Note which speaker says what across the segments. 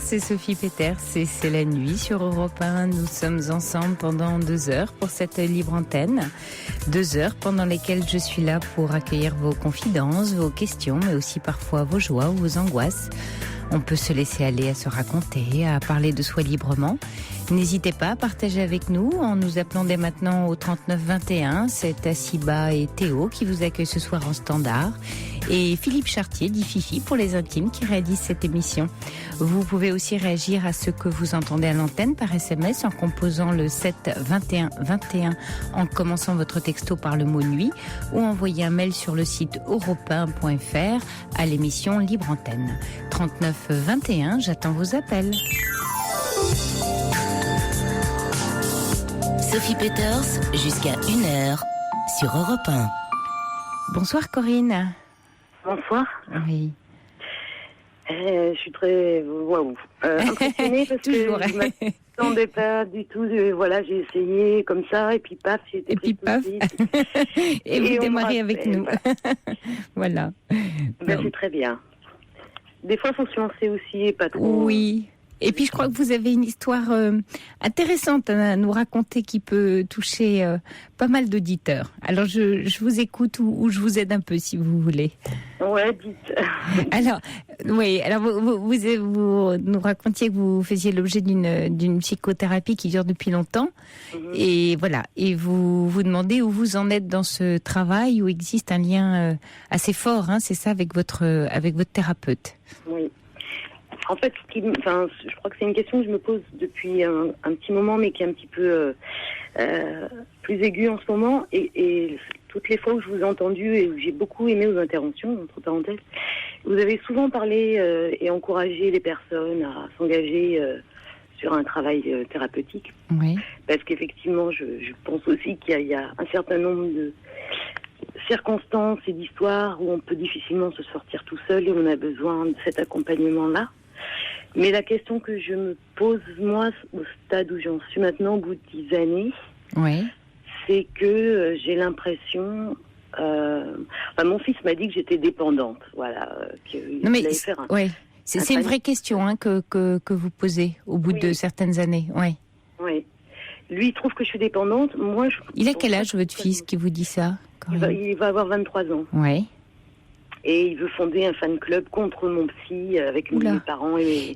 Speaker 1: c'est Sophie Peters et c'est la nuit sur Europe 1. Nous sommes ensemble pendant 2 heures pour cette libre antenne. 2 heures pendant lesquelles je suis là pour accueillir vos confidences, vos questions, mais aussi parfois vos joies ou vos angoisses. On peut se laisser aller à se raconter, à parler de soi librement. N'hésitez pas à partager avec nous en nous appelant dès maintenant au 39 21. C'est Assiba et Théo qui vous accueillent ce soir en standard. Et Philippe Chartier, dit Fifi pour les intimes, qui réalise cette émission. Vous pouvez aussi réagir à ce que vous entendez à l'antenne par SMS en composant le 7 21 21 en commençant votre texto par le mot nuit ou envoyer un mail sur le site europe1.fr à l'émission Libre Antenne. 39 21, j'attends vos appels.
Speaker 2: Sophie Peters, jusqu'à 1h sur Europe 1.
Speaker 1: Bonsoir Corinne.
Speaker 3: Bonsoir.
Speaker 1: Oui.
Speaker 3: Je suis très impressionnée parce que je ne m'attendais pas du tout. Voilà, j'ai essayé comme ça et puis paf, j'ai été prise.
Speaker 1: Et vous démarrez avec nous. Voilà.
Speaker 3: Ben, c'est très bien. Des fois, il faut se lancer aussi et pas trop.
Speaker 1: Oui. Et puis je crois que vous avez une histoire intéressante à nous raconter qui peut toucher pas mal d'auditeurs. Alors je vous écoute ou je vous aide un peu si vous voulez.
Speaker 3: Ouais, dites.
Speaker 1: Alors vous nous racontiez que vous faisiez l'objet d'une psychothérapie qui dure depuis longtemps. Et voilà. Et vous vous demandez où vous en êtes dans ce travail où existe un lien assez fort, hein, c'est ça, avec votre thérapeute.
Speaker 3: Oui. En fait, je crois que c'est une question que je me pose depuis un petit moment, mais qui est un petit peu plus aiguë en ce moment. Et toutes les fois où je vous ai entendu et où j'ai beaucoup aimé vos interventions, entre parenthèses, vous avez souvent parlé et encouragé les personnes à s'engager sur un travail thérapeutique.
Speaker 1: Oui.
Speaker 3: Parce qu'effectivement, je pense aussi qu'il y a un certain nombre de circonstances et d'histoires où on peut difficilement se sortir tout seul et on a besoin de cet accompagnement-là. Mais la question que je me pose, moi, au stade où j'en suis maintenant, au bout de 10 années,
Speaker 1: oui,
Speaker 3: c'est que j'ai l'impression... mon fils m'a dit que j'étais dépendante, voilà.
Speaker 1: C'est une vraie question hein, que vous posez au bout de certaines années, oui.
Speaker 3: Oui. Lui, il trouve que je suis dépendante. Moi,
Speaker 1: il a quel âge, votre fils, qui vous dit ça?
Speaker 3: Il va avoir 23 ans.
Speaker 1: Oui.
Speaker 3: Et il veut fonder un fan club contre mon psy avec mes parents. Et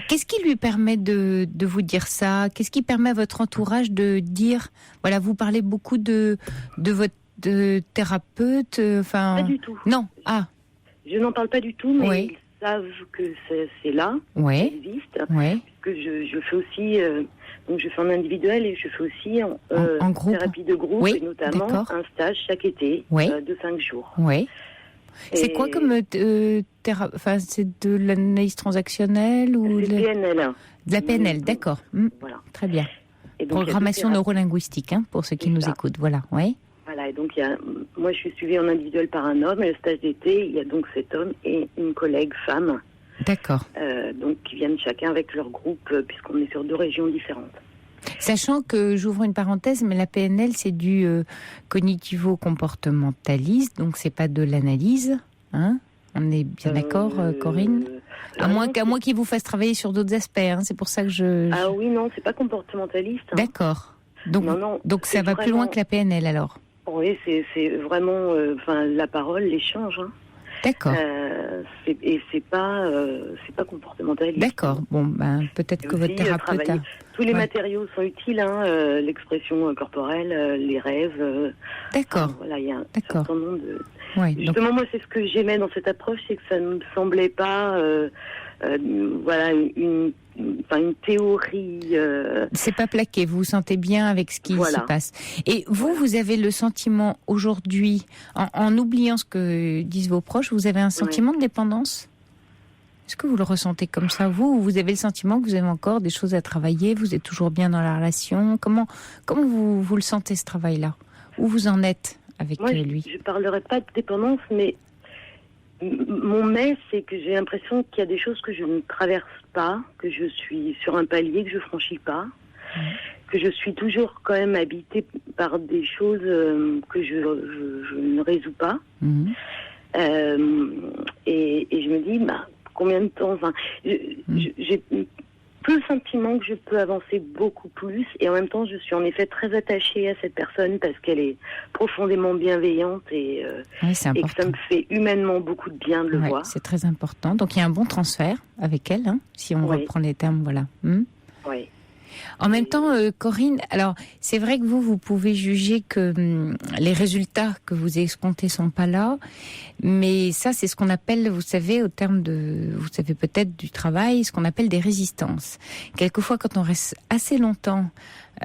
Speaker 1: qu'est-ce qui lui permet de vous dire ça? Qu'est-ce qui permet à votre entourage de dire... Voilà, vous parlez beaucoup de votre thérapeute.
Speaker 3: Pas du tout.
Speaker 1: Non,
Speaker 3: Je n'en parle pas du tout, mais ils savent que c'est là, ça existe.
Speaker 1: Oui.
Speaker 3: Que je fais aussi... donc je fais en individuel et je fais aussi en groupe. Thérapie de groupe, et notamment un stage chaque été de 5 jours.
Speaker 1: Oui. C'est quoi comme c'est de l'analyse transactionnelle ou
Speaker 3: c'est PNL.
Speaker 1: De la PNL, d'accord. Voilà. Très bien. Et donc, programmation neurolinguistique, hein, pour ceux qui nous écoutent. Voilà, oui.
Speaker 3: Voilà, et donc moi je suis suivie en individuel par un homme, et le stage d'été, il y a donc cet homme et une collègue femme.
Speaker 1: D'accord.
Speaker 3: Donc qui viennent chacun avec leur groupe, puisqu'on est sur 2 régions différentes.
Speaker 1: Sachant que, j'ouvre une parenthèse, mais la PNL, c'est du cognitivo-comportementaliste, donc c'est pas de l'analyse, hein? On est bien d'accord, Corinne? À moins qu'il vous fasse travailler sur d'autres aspects, hein? C'est pour ça que je...
Speaker 3: Ah oui, non, c'est pas comportementaliste. Hein.
Speaker 1: D'accord. Donc ça va plus loin que la PNL, alors? Oui,
Speaker 3: c'est vraiment la parole, l'échange, hein.
Speaker 1: D'accord.
Speaker 3: Et c'est pas comportementaliste.
Speaker 1: D'accord. Bon, peut-être que votre thérapeute a...
Speaker 3: Tous les matériaux sont utiles, hein, l'expression corporelle, les rêves.
Speaker 1: D'accord.
Speaker 3: Voilà, il y a un certain nombre de...
Speaker 1: Ouais,
Speaker 3: justement, moi, c'est ce que j'aimais dans cette approche, c'est que ça ne me semblait pas, une théorie.
Speaker 1: C'est pas plaqué. Vous vous sentez bien avec ce qui se passe. Et vous avez le sentiment aujourd'hui, en oubliant ce que disent vos proches, vous avez un sentiment de dépendance? Est-ce que vous le ressentez comme ça, vous, ou vous avez le sentiment que vous avez encore des choses à travailler, vous êtes toujours bien dans la relation? Comment vous le sentez, ce travail-là? Où vous en êtes avec lui?
Speaker 3: Je parlerai pas de dépendance, mais mon c'est que j'ai l'impression qu'il y a des choses que je ne traverse pas, que je suis sur un palier que je franchis pas, que je suis toujours quand même habitée par des choses que je ne résous pas. Et je me dis, combien de temps. Enfin, j'ai peu le sentiment que je peux avancer beaucoup plus, et en même temps, je suis en effet très attachée à cette personne parce qu'elle est profondément bienveillante et que ça me fait humainement beaucoup de bien de le voir.
Speaker 1: C'est très important. Donc il y a un bon transfert avec elle, hein, si on reprend les termes, voilà.
Speaker 3: Oui.
Speaker 1: En même temps, Corinne, alors c'est vrai que vous pouvez juger que les résultats que vous escomptez sont pas là, mais ça c'est ce qu'on appelle, vous savez, au terme vous savez peut-être du travail, ce qu'on appelle des résistances. Quelquefois, quand on reste assez longtemps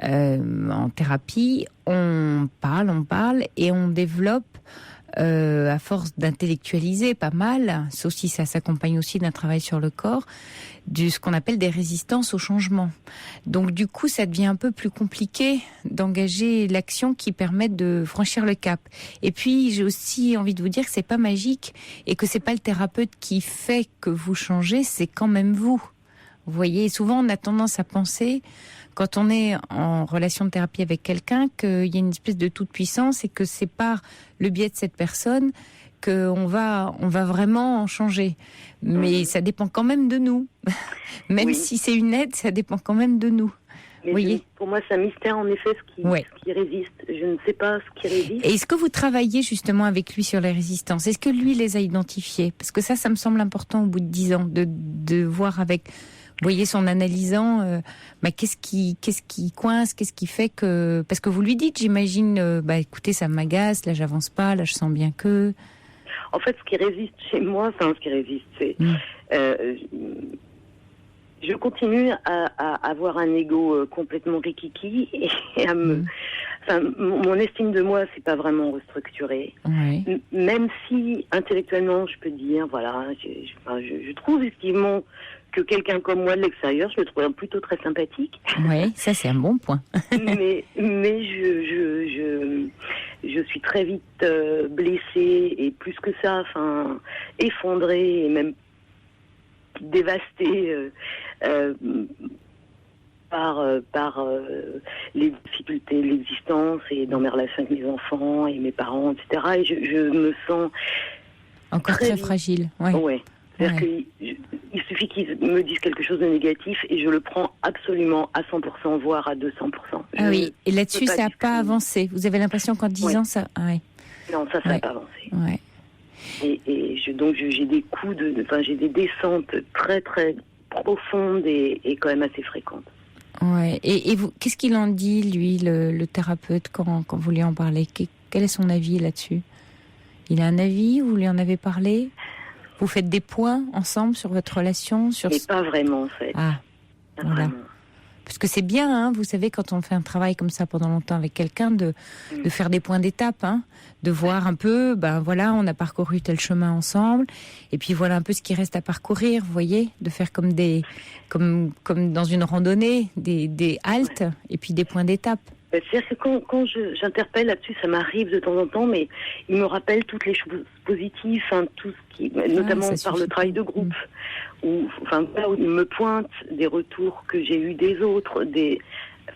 Speaker 1: en thérapie, on parle et on développe. À force d'intellectualiser pas mal, sauf si ça s'accompagne aussi d'un travail sur le corps, ce qu'on appelle des résistances au changement. Donc du coup, ça devient un peu plus compliqué d'engager l'action qui permet de franchir le cap. Et puis, j'ai aussi envie de vous dire que c'est pas magique et que c'est pas le thérapeute qui fait que vous changez, c'est quand même vous. Vous voyez, souvent on a tendance à penser, quand on est en relation de thérapie avec quelqu'un, qu'il y a une espèce de toute-puissance et que c'est par le biais de cette personne qu'on va vraiment en changer. Mais ça dépend quand même de nous. Même si c'est une aide, ça dépend quand même de nous.
Speaker 3: Mais
Speaker 1: voyez,
Speaker 3: pour moi, c'est un mystère, en effet, ce qui résiste. Je ne sais pas ce qui résiste.
Speaker 1: Et est-ce que vous travaillez justement avec lui sur les résistances ? Est-ce que lui les a identifiées ? Parce que ça me semble important au bout de 10 ans, de voir avec... Vous voyez, son analysant, qu'est-ce qui coince, qu'est-ce qui fait que... Parce que vous lui dites, j'imagine, écoutez, ça m'agace, là j'avance pas, là je sens bien que...
Speaker 3: En fait, ce qui résiste chez moi, c'est... je continue à avoir un ego complètement rikiki et à me... mon estime de moi, c'est pas vraiment restructuré.
Speaker 1: Ouais.
Speaker 3: Même si, intellectuellement, je peux dire, voilà, je trouve effectivement... que quelqu'un comme moi de l'extérieur, je le trouve plutôt très sympathique.
Speaker 1: Oui, ça c'est un bon point.
Speaker 3: mais je suis très vite blessée et plus que ça, effondrée et même dévastée par les difficultés de l'existence et dans mes relations avec mes enfants et mes parents, etc. Et je me sens
Speaker 1: encore très fragile.
Speaker 3: Ouais. C'est-à-dire qu'il suffit qu'ils me disent quelque chose de négatif et je le prends absolument à 100%, voire à 200%.
Speaker 1: Ah oui, et là-dessus, ça n'a pas avancé. Vous avez l'impression qu'en 10 ans, ça... Ah oui.
Speaker 3: Non, ça n'a pas avancé.
Speaker 1: Ouais.
Speaker 3: Donc j'ai des coups j'ai des descentes très, très profondes et quand même assez fréquentes.
Speaker 1: Ouais. Et vous, qu'est-ce qu'il en dit, lui, le thérapeute, quand vous lui en parlez ? Quel est son avis là-dessus ? Il a un avis ? Vous lui en avez parlé ? Vous faites des points ensemble sur votre relation
Speaker 3: Mais pas vraiment, en fait.
Speaker 1: Ah, voilà.
Speaker 3: Vraiment.
Speaker 1: Parce que c'est bien, hein, vous savez, quand on fait un travail comme ça pendant longtemps avec quelqu'un, de faire des points d'étape, hein, de voir un peu, on a parcouru tel chemin ensemble, et puis voilà un peu ce qui reste à parcourir, vous voyez, de faire comme dans une randonnée, des haltes, et puis des points d'étape.
Speaker 3: C'est-à-dire que quand j'interpelle là-dessus, ça m'arrive de temps en temps, mais il me rappelle toutes les choses positives, tout ce qui, notamment par le travail de groupe, où il me pointe des retours que j'ai eus des autres,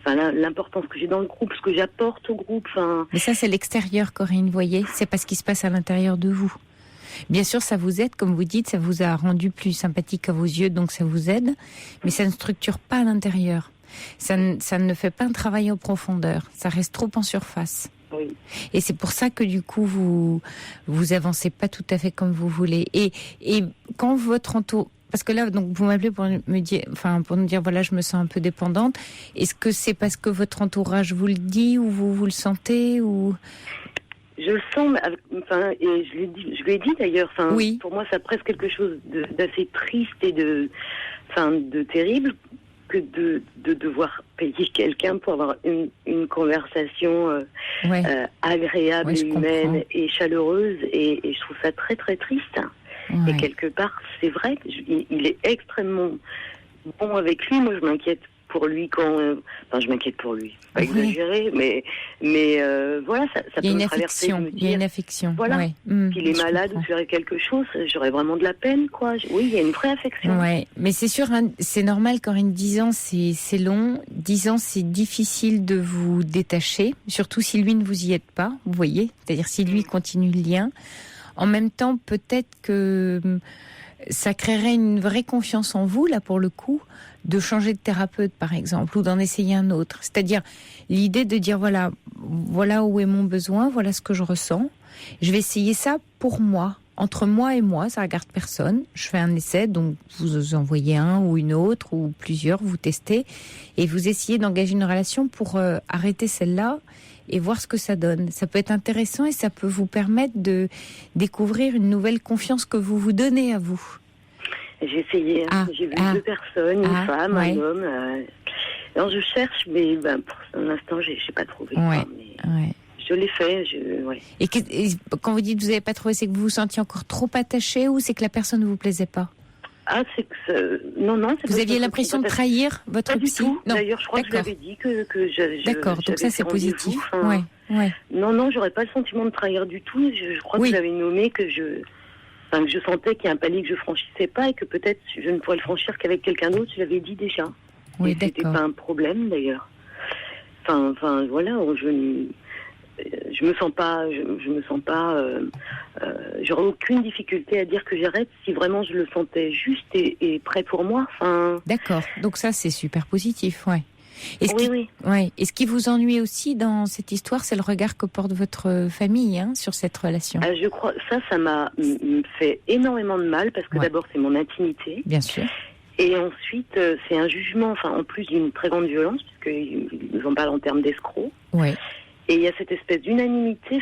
Speaker 3: l'importance que j'ai dans le groupe, ce que j'apporte au groupe.
Speaker 1: Mais ça, c'est l'extérieur, Corinne, vous voyez, c'est pas ce qui se passe à l'intérieur de vous. Bien sûr, ça vous aide, comme vous dites, ça vous a rendu plus sympathique à vos yeux, donc ça vous aide, mais ça ne structure pas à l'intérieur. Ça ne fait pas un travail en profondeur. Ça reste trop en surface.
Speaker 3: Oui.
Speaker 1: Et c'est pour ça que du coup, vous avancez pas tout à fait comme vous voulez. Et quand votre entourage... Parce que là, donc, vous m'appelez pour nous dire, voilà, je me sens un peu dépendante. Est-ce que c'est parce que votre entourage vous le dit ou vous le sentez ou...
Speaker 3: Je le sens, et je lui ai dit d'ailleurs,
Speaker 1: oui.
Speaker 3: Pour moi, ça a presque quelque chose d'assez triste et de terrible que de devoir payer quelqu'un pour avoir une conversation agréable, humaine et chaleureuse, et je trouve ça très très triste. Ouais. Et quelque part, c'est vrai, il est extrêmement bon avec lui. Moi, je m'inquiète pour lui je m'inquiète pour lui, pas exagéré, mais voilà, ça peut me traverser.
Speaker 1: Il y a une affection.
Speaker 3: Voilà,
Speaker 1: ouais.
Speaker 3: S'il est malade ou ferait quelque chose, j'aurais vraiment de la peine, quoi. Oui, il y a une vraie affection.
Speaker 1: Ouais, mais c'est sûr, c'est normal, Corinne, 10 ans, c'est long. 10 ans, c'est difficile de vous détacher, surtout si lui ne vous y aide pas, vous voyez. C'est-à-dire si lui continue le lien. En même temps, peut-être que ça créerait une vraie confiance en vous, là, pour le coup, de changer de thérapeute, par exemple, ou d'en essayer un autre. C'est-à-dire, l'idée de dire, voilà où est mon besoin, voilà ce que je ressens. Je vais essayer ça pour moi. Entre moi et moi, ça regarde personne. Je fais un essai, donc vous envoyez un ou une autre, ou plusieurs, vous testez, et vous essayez d'engager une relation pour arrêter celle-là et voir ce que ça donne. Ça peut être intéressant et ça peut vous permettre de découvrir une nouvelle confiance que vous vous donnez à vous.
Speaker 3: J'ai essayé, j'ai vu 2 personnes, une femme, un homme. Alors je cherche, mais pour l'instant, j'ai pas trouvé. Je l'ai fait.
Speaker 1: Et quand vous dites que vous n'avez pas trouvé, c'est que vous vous sentiez encore trop attaché ou c'est que la personne ne vous plaisait pas?
Speaker 3: C'est que non.
Speaker 1: Vous aviez l'impression de trahir votre psy?
Speaker 3: Pas du tout. Non. D'ailleurs, je crois que je l'avais dit que
Speaker 1: D'accord, donc ça c'est positif.
Speaker 3: Non, j'aurais pas le sentiment de trahir du tout. Je crois que j'avais nommé que je sentais qu'il y a un palier que je franchissais pas et que peut-être je ne pourrais le franchir qu'avec quelqu'un d'autre. Je l'avais dit déjà.
Speaker 1: Oui,
Speaker 3: et c'était pas un problème d'ailleurs. Voilà, je me sens pas, j'aurais aucune difficulté à dire que j'arrête si vraiment je le sentais juste et prêt pour moi.
Speaker 1: D'accord, donc ça c'est super positif, ouais. Et
Speaker 3: oui.
Speaker 1: Et ce qui vous ennuie aussi dans cette histoire, c'est le regard que porte votre famille sur cette relation.
Speaker 3: Je crois ça m'a fait énormément de mal parce que d'abord c'est mon intimité.
Speaker 1: Bien sûr.
Speaker 3: Et ensuite c'est un jugement, en plus d'une très grande violence puisqu'ils nous en parlent en termes d'escrocs.
Speaker 1: Oui.
Speaker 3: Et il y a cette espèce d'unanimité,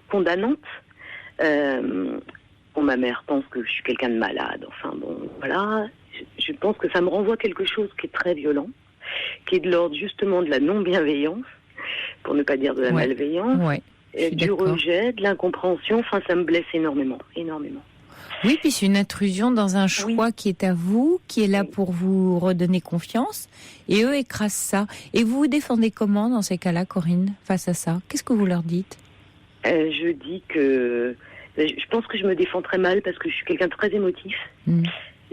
Speaker 3: condamnante. Ma mère pense que je suis quelqu'un de malade. Voilà. Je pense que ça me renvoie quelque chose qui est très violent, qui est de l'ordre justement de la non-bienveillance, pour ne pas dire de la malveillance, du rejet, de l'incompréhension. Ça me blesse énormément.
Speaker 1: Oui, puis c'est une intrusion dans un choix qui est à vous, qui est là pour vous redonner confiance, et eux écrasent ça. Et vous vous défendez comment dans ces cas-là, Corinne, face à ça? Qu'est-ce que vous leur dites? Je
Speaker 3: dis que je pense que je me défends très mal parce que je suis quelqu'un de très émotif.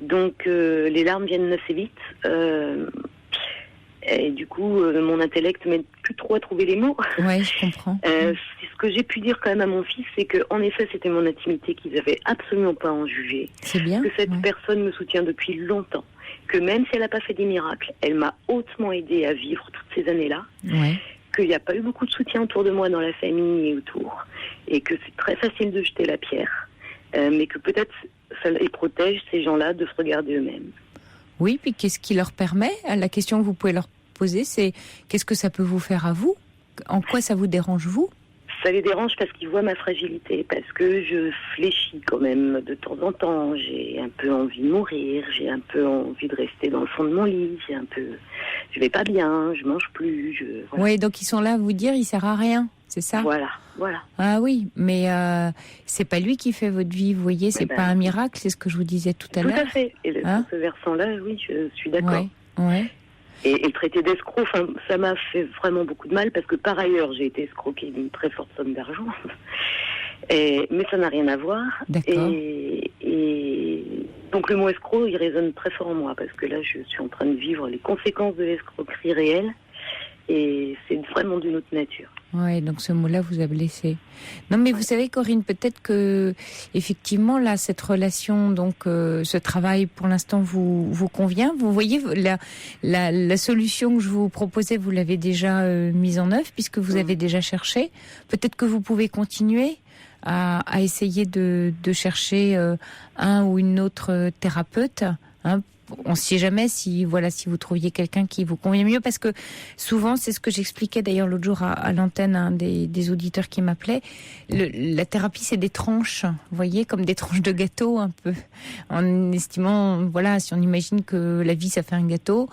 Speaker 3: Donc les larmes viennent assez vite. Et du coup, mon intellect m'aide plus trop à trouver les mots.
Speaker 1: Oui, je comprends.
Speaker 3: Ce que j'ai pu dire quand même à mon fils, c'est que en effet, c'était mon intimité qu'ils avaient absolument pas à en juger.
Speaker 1: C'est bien.
Speaker 3: Que cette personne me soutient depuis longtemps. Que même si elle n'a pas fait des miracles, elle m'a hautement aidée à vivre toutes ces années-là. Qu'il n'y a pas eu beaucoup de soutien autour de moi dans la famille et autour. Et que c'est très facile de jeter la pierre. Mais que peut-être ça les protège, ces gens-là, de se regarder eux-mêmes.
Speaker 1: Oui, puis qu'est-ce qui leur permet? La question que vous pouvez leur poser, c'est qu'est-ce que ça peut vous faire à vous? En quoi ça vous dérange, vous?
Speaker 3: Ça les dérange parce qu'ils voient ma fragilité, parce que je fléchis quand même de temps en temps. J'ai un peu envie de mourir, j'ai un peu envie de rester dans le fond de mon lit, je vais pas bien, je mange plus. Voilà.
Speaker 1: Oui, donc ils sont là à vous dire il sert à rien, c'est ça?
Speaker 3: Voilà.
Speaker 1: Ah oui, mais c'est pas lui qui fait votre vie, vous voyez, c'est pas un miracle, c'est ce que je vous disais tout à l'heure.
Speaker 3: Tout à fait. Et sur ce versant-là, oui, je suis d'accord. Et le traité d'escroc, ça m'a fait vraiment beaucoup de mal parce que par ailleurs, j'ai été escroquée d'une très forte somme d'argent. Mais ça n'a rien à voir.
Speaker 1: D'accord.
Speaker 3: Et donc le mot escroc, il résonne très fort en moi parce que là, je suis en train de vivre les conséquences de l'escroquerie réelle. Et c'est vraiment d'une autre nature.
Speaker 1: Oui, donc ce mot-là vous a blessé. Non, mais vous savez, Corinne, peut-être que effectivement là, cette relation, donc ce travail, pour l'instant, vous convient. Vous voyez, la solution que je vous proposais, vous l'avez déjà mise en œuvre puisque vous avez déjà cherché. Peut-être que vous pouvez continuer à essayer de chercher un ou une autre thérapeute. On ne sait jamais si vous trouviez quelqu'un qui vous convient mieux, parce que souvent, c'est ce que j'expliquais d'ailleurs l'autre jour à l'antenne, des auditeurs qui m'appelaient. La thérapie, c'est des tranches, vous voyez, comme des tranches de gâteau un peu, en estimant, si on imagine que la vie ça fait un gâteau,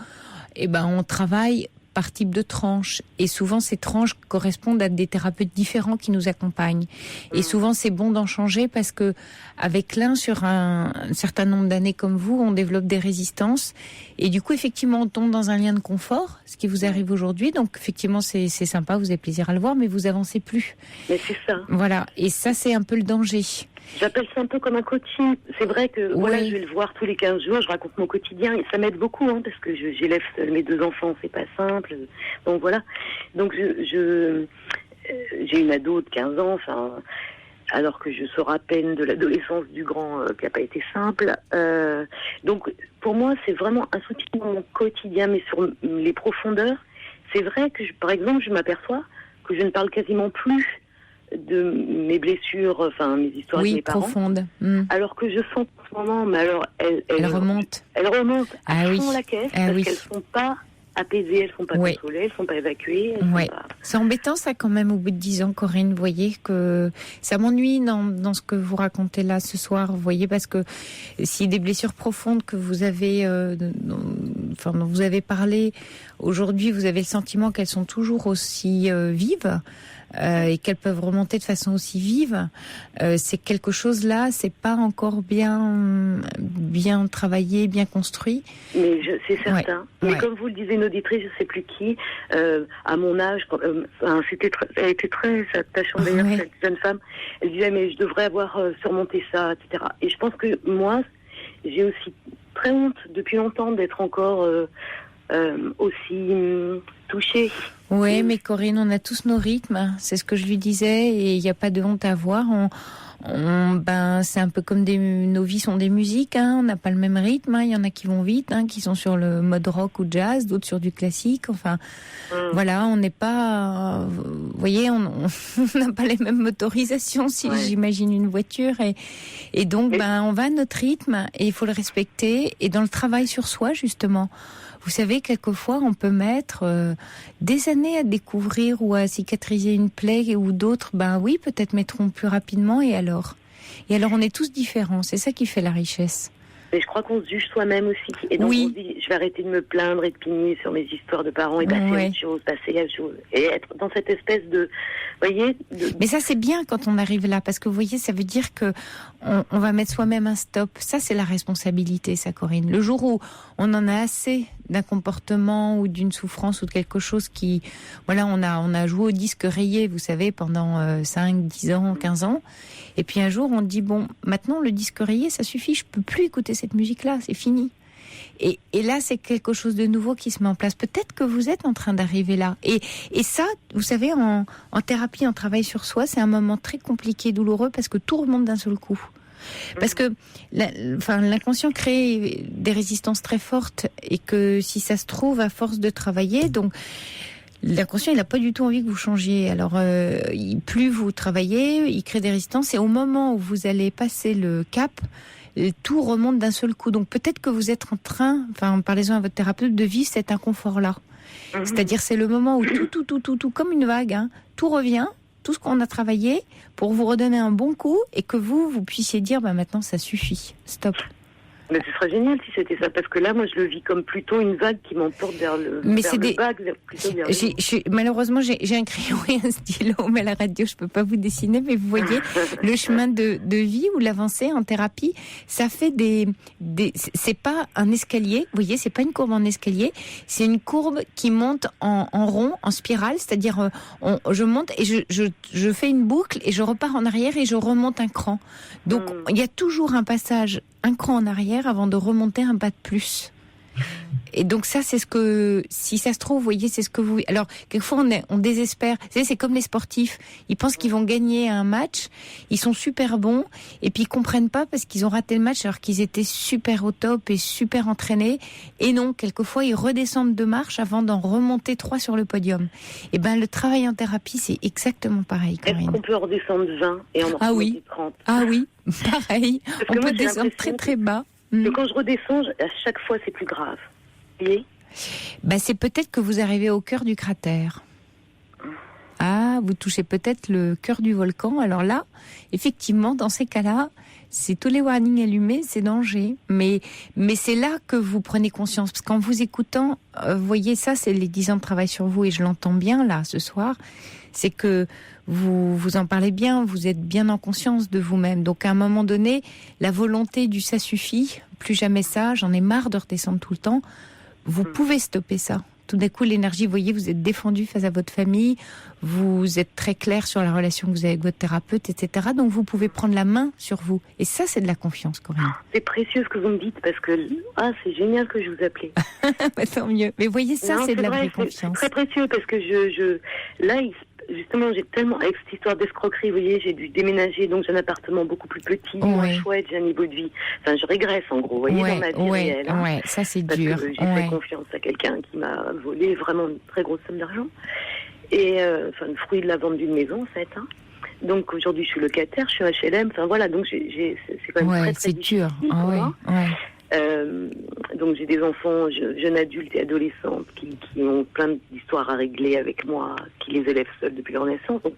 Speaker 1: on travaille par type de tranche. Et souvent, ces tranches correspondent à des thérapeutes différents qui nous accompagnent. Et souvent, c'est bon d'en changer parce que avec l'un, sur un certain nombre d'années comme vous, on développe des résistances. Et du coup, effectivement, on tombe dans un lien de confort, ce qui vous arrive aujourd'hui. Donc, effectivement, c'est sympa, vous avez plaisir à le voir, mais vous avancez plus.
Speaker 3: Mais c'est ça.
Speaker 1: Voilà. Et ça, c'est un peu le danger.
Speaker 3: J'appelle ça un peu comme un coaching. C'est vrai que je vais le voir tous les 15 jours, je raconte mon quotidien et ça m'aide beaucoup parce que j'élève mes 2 enfants, c'est pas simple. Donc voilà. Donc j'ai une ado de 15 ans, alors que je sors à peine de l'adolescence du grand qui n'a pas été simple. Donc, pour moi, c'est vraiment un soutien dans mon quotidien, mais sur les profondeurs. C'est vrai que, par exemple, je m'aperçois que je ne parle quasiment plus de mes blessures, enfin mes histoires avec mes parents.
Speaker 1: Oui, profondes.
Speaker 3: Alors que je sens en ce moment, mais alors elles remontent. Elles remontent à fond la caisse parce qu'elles ne sont pas apaisées, elles ne sont pas consolées, elles ne sont pas évacuées.
Speaker 1: C'est embêtant ça quand même au bout de 10 ans, Corinne. Vous voyez que ça m'ennuie dans ce que vous racontez là ce soir. Vous voyez, parce que si des blessures profondes que vous avez, dont vous avez parlé aujourd'hui, vous avez le sentiment qu'elles sont toujours aussi vives. Et qu'elles peuvent remonter de façon aussi vive, c'est quelque chose là, c'est pas encore bien travaillé, bien construit.
Speaker 3: Mais c'est certain. Mais comme vous le disiez, une auditrice, je sais plus qui, à mon âge, elle était très attachante d'ailleurs, cette jeune femme. Elle disait mais je devrais avoir surmonté ça, etc. Et je pense que moi, j'ai aussi très honte depuis longtemps d'être encore aussi touchée.
Speaker 1: Oui, mais Corinne, on a tous nos rythmes, c'est ce que je lui disais, et il n'y a pas de honte à avoir. C'est un peu comme nos vies sont des musiques, on n'a pas le même rythme. Il y en a qui vont vite, qui sont sur le mode rock ou jazz, d'autres sur du classique. Enfin, voilà, on n'est pas, vous voyez, on n'a pas les mêmes motorisations. Si j'imagine une voiture, et donc, on va à notre rythme et il faut le respecter. Et dans le travail sur soi, justement. Vous savez, quelquefois, on peut mettre des années à découvrir ou à cicatriser une plaie, ou d'autres, peut-être mettront plus rapidement. Et alors, on est tous différents. C'est ça qui fait la richesse.
Speaker 3: Mais je crois qu'on se juge soi-même aussi. Et donc, on se dit, je vais arrêter de me plaindre et de pigner sur mes histoires de parents et passer à autre chose. Et être dans cette espèce de... voyez.
Speaker 1: Mais ça, c'est bien quand on arrive là. Parce que, vous voyez, ça veut dire que on va mettre soi-même un stop. Ça, c'est la responsabilité, ça, Corinne. Le jour où on en a assez d'un comportement ou d'une souffrance ou de quelque chose qui... Voilà, on a joué au disque rayé, vous savez, pendant 5, 10 ans, 15 ans. Et puis un jour, on dit, maintenant, le disque rayé, ça suffit, je peux plus écouter cette musique-là, c'est fini. Et là, c'est quelque chose de nouveau qui se met en place. Peut-être que vous êtes en train d'arriver là. Et ça, vous savez, en thérapie, en travail sur soi, c'est un moment très compliqué, douloureux, parce que tout remonte d'un seul coup. Parce que l'inconscient crée des résistances très fortes, et que si ça se trouve, à force de travailler, donc l'inconscient, il n'a pas du tout envie que vous changiez. Alors, plus vous travaillez, il crée des résistances, et au moment où vous allez passer le cap, tout remonte d'un seul coup. Donc peut-être que vous êtes en train, parlez-en à votre thérapeute, de vivre cet inconfort-là. C'est-à-dire, c'est le moment où tout, comme une vague, tout revient, tout ce qu'on a travaillé, pour vous redonner un bon coup, et que vous puissiez dire, maintenant ça suffit, stop.
Speaker 3: Mais ce serait génial si c'était ça, parce que là, moi, je le vis comme plutôt une vague qui m'emporte vers le
Speaker 1: malheureusement, j'ai un crayon et un stylo, mais à la radio, je peux pas vous dessiner, mais vous voyez, le chemin de vie ou l'avancée en thérapie, ça fait c'est pas un escalier, vous voyez, c'est pas une courbe en escalier, c'est une courbe qui monte en rond, en spirale, c'est-à-dire, je monte et je fais une boucle et je repars en arrière et je remonte un cran. Donc, il y a toujours un passage, un cran en arrière avant de remonter un pas de plus. Et donc ça, c'est ce que, si ça se trouve, vous voyez, c'est ce que vous... Alors, quelquefois, on désespère. Vous savez, c'est comme les sportifs. Ils pensent qu'ils vont gagner un match. Ils sont super bons. Et puis, ils comprennent pas parce qu'ils ont raté le match alors qu'ils étaient super au top et super entraînés. Et non, quelquefois, ils redescendent 2 marches avant d'en remonter 3 sur le podium. Et le travail en thérapie, c'est exactement pareil, Corinne.
Speaker 3: Est-ce qu'on peut redescendre 20 et en remonter 30?
Speaker 1: Ah oui, pareil. On peut descendre très très bas.
Speaker 3: Que quand je redescends, à chaque fois, c'est plus grave. Vous voyez ?
Speaker 1: C'est peut-être que vous arrivez au cœur du cratère. Ah, vous touchez peut-être le cœur du volcan. Alors là, effectivement, dans ces cas-là, c'est tous les warnings allumés, c'est danger. Mais c'est là que vous prenez conscience. Parce qu'en vous écoutant, vous voyez, ça, c'est les 10 ans de travail sur vous, et je l'entends bien là, ce soir. C'est que vous en parlez bien, vous êtes bien en conscience de vous-même. Donc à un moment donné, la volonté du ça suffit, plus jamais ça, j'en ai marre de redescendre tout le temps, vous pouvez stopper ça. Tout d'un coup, l'énergie, vous voyez, vous êtes défendu face à votre famille, vous êtes très clair sur la relation que vous avez avec votre thérapeute, etc. Donc vous pouvez prendre la main sur vous. Et ça, c'est de la confiance, Corinne. C'est
Speaker 3: précieux ce que vous me dites, parce que c'est génial que je vous appelais.
Speaker 1: Tant mieux. Mais voyez, ça, c'est de la vraie confiance.
Speaker 3: C'est très précieux, parce que là, justement, j'ai tellement, avec cette histoire d'escroquerie, vous voyez, j'ai dû déménager, donc j'ai un appartement beaucoup plus petit, moins chouette, j'ai un niveau de vie. Enfin, je régresse, en gros, vous voyez, dans ma vie réelle.
Speaker 1: Ouais, ça c'est
Speaker 3: parce
Speaker 1: dur.
Speaker 3: Que j'ai fait confiance à quelqu'un qui m'a volé vraiment une très grosse somme d'argent. Et, le fruit de la vente d'une maison, en fait, hein. Donc aujourd'hui, je suis locataire, je suis HLM, enfin voilà, donc c'est quand même très, très difficile
Speaker 1: dur.
Speaker 3: pour moi. Donc j'ai des enfants, jeunes adultes et adolescentes qui ont plein d'histoires à régler avec moi, qui les élèvent seuls depuis leur naissance. Donc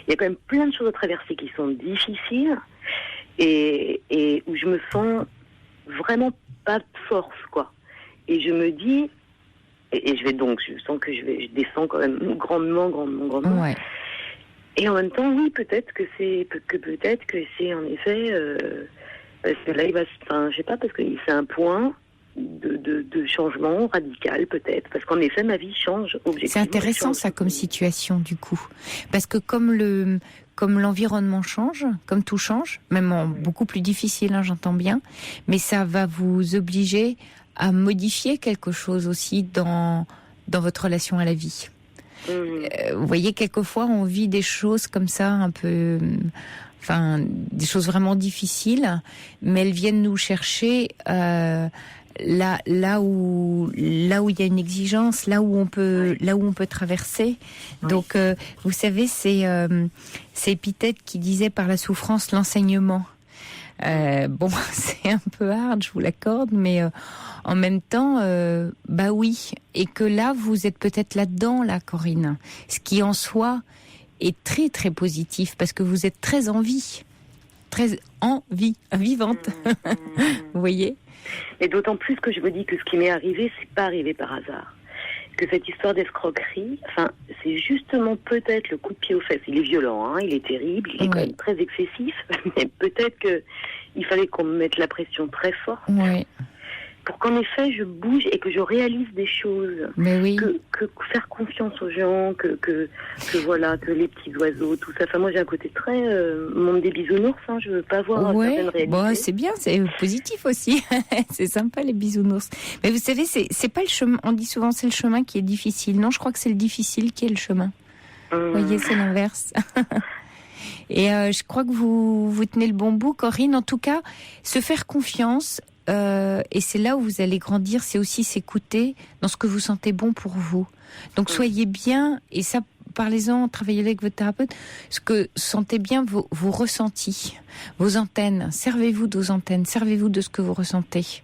Speaker 3: il y a quand même plein de choses à traverser qui sont difficiles et où je me sens vraiment pas de force, quoi. Et je me dis, et je sens que je descends quand même grandement.
Speaker 1: Ouais.
Speaker 3: Et en même temps, oui, peut-être que c'est en effet, parce que là, je sais pas, parce que c'est un point de changement radical, peut-être, parce qu'en effet, ma vie change objectivement.
Speaker 1: C'est intéressant ça comme situation du coup, parce que comme l'environnement change, comme tout change, même beaucoup plus difficile, hein, j'entends bien, mais ça va vous obliger à modifier quelque chose aussi dans votre relation à la vie. Vous voyez, quelquefois, on vit des choses comme ça, un peu, des choses vraiment difficiles, mais elles viennent nous chercher là où il y a une exigence, là où on peut traverser. Donc, vous savez, c'est Épithète qui disait par la souffrance l'enseignement. C'est un peu hard, je vous l'accorde, mais en même temps, oui. Et que là, vous êtes peut-être là-dedans, là, Corinne. Ce qui en soi est très, très positif, parce que vous êtes très vivante. Vous voyez ?
Speaker 3: Et d'autant plus que je me dis que ce qui m'est arrivé, c'est pas arrivé par hasard. Que cette histoire d'escroquerie, c'est justement peut-être le coup de pied aux fesses. Il est violent, hein, il est terrible, il est quand même très excessif, mais peut-être qu'il fallait qu'on me mette la pression très forte pour qu'en effet je bouge et que je réalise des choses.
Speaker 1: Mais oui.
Speaker 3: Que faire confiance aux gens, que les petits oiseaux, tout ça. Enfin, moi j'ai un côté très monde des bisounours, hein, je veux pas voir certaines réalités.
Speaker 1: C'est bien, c'est positif aussi. C'est sympa les bisounours. Mais vous savez, c'est pas le chemin. On dit souvent c'est le chemin qui est difficile. Non, je crois que c'est le difficile qui est le chemin. Vous voyez, c'est l'inverse. Et je crois que vous tenez le bon bout, Corinne. En tout cas, se faire confiance. Et c'est là où vous allez grandir, c'est aussi s'écouter dans ce que vous sentez bon pour vous. Donc soyez bien, et ça, parlez-en, travaillez avec votre thérapeute, ce que sentez bien vos ressentis, vos antennes. Servez-vous de vos antennes, servez-vous de ce que vous ressentez.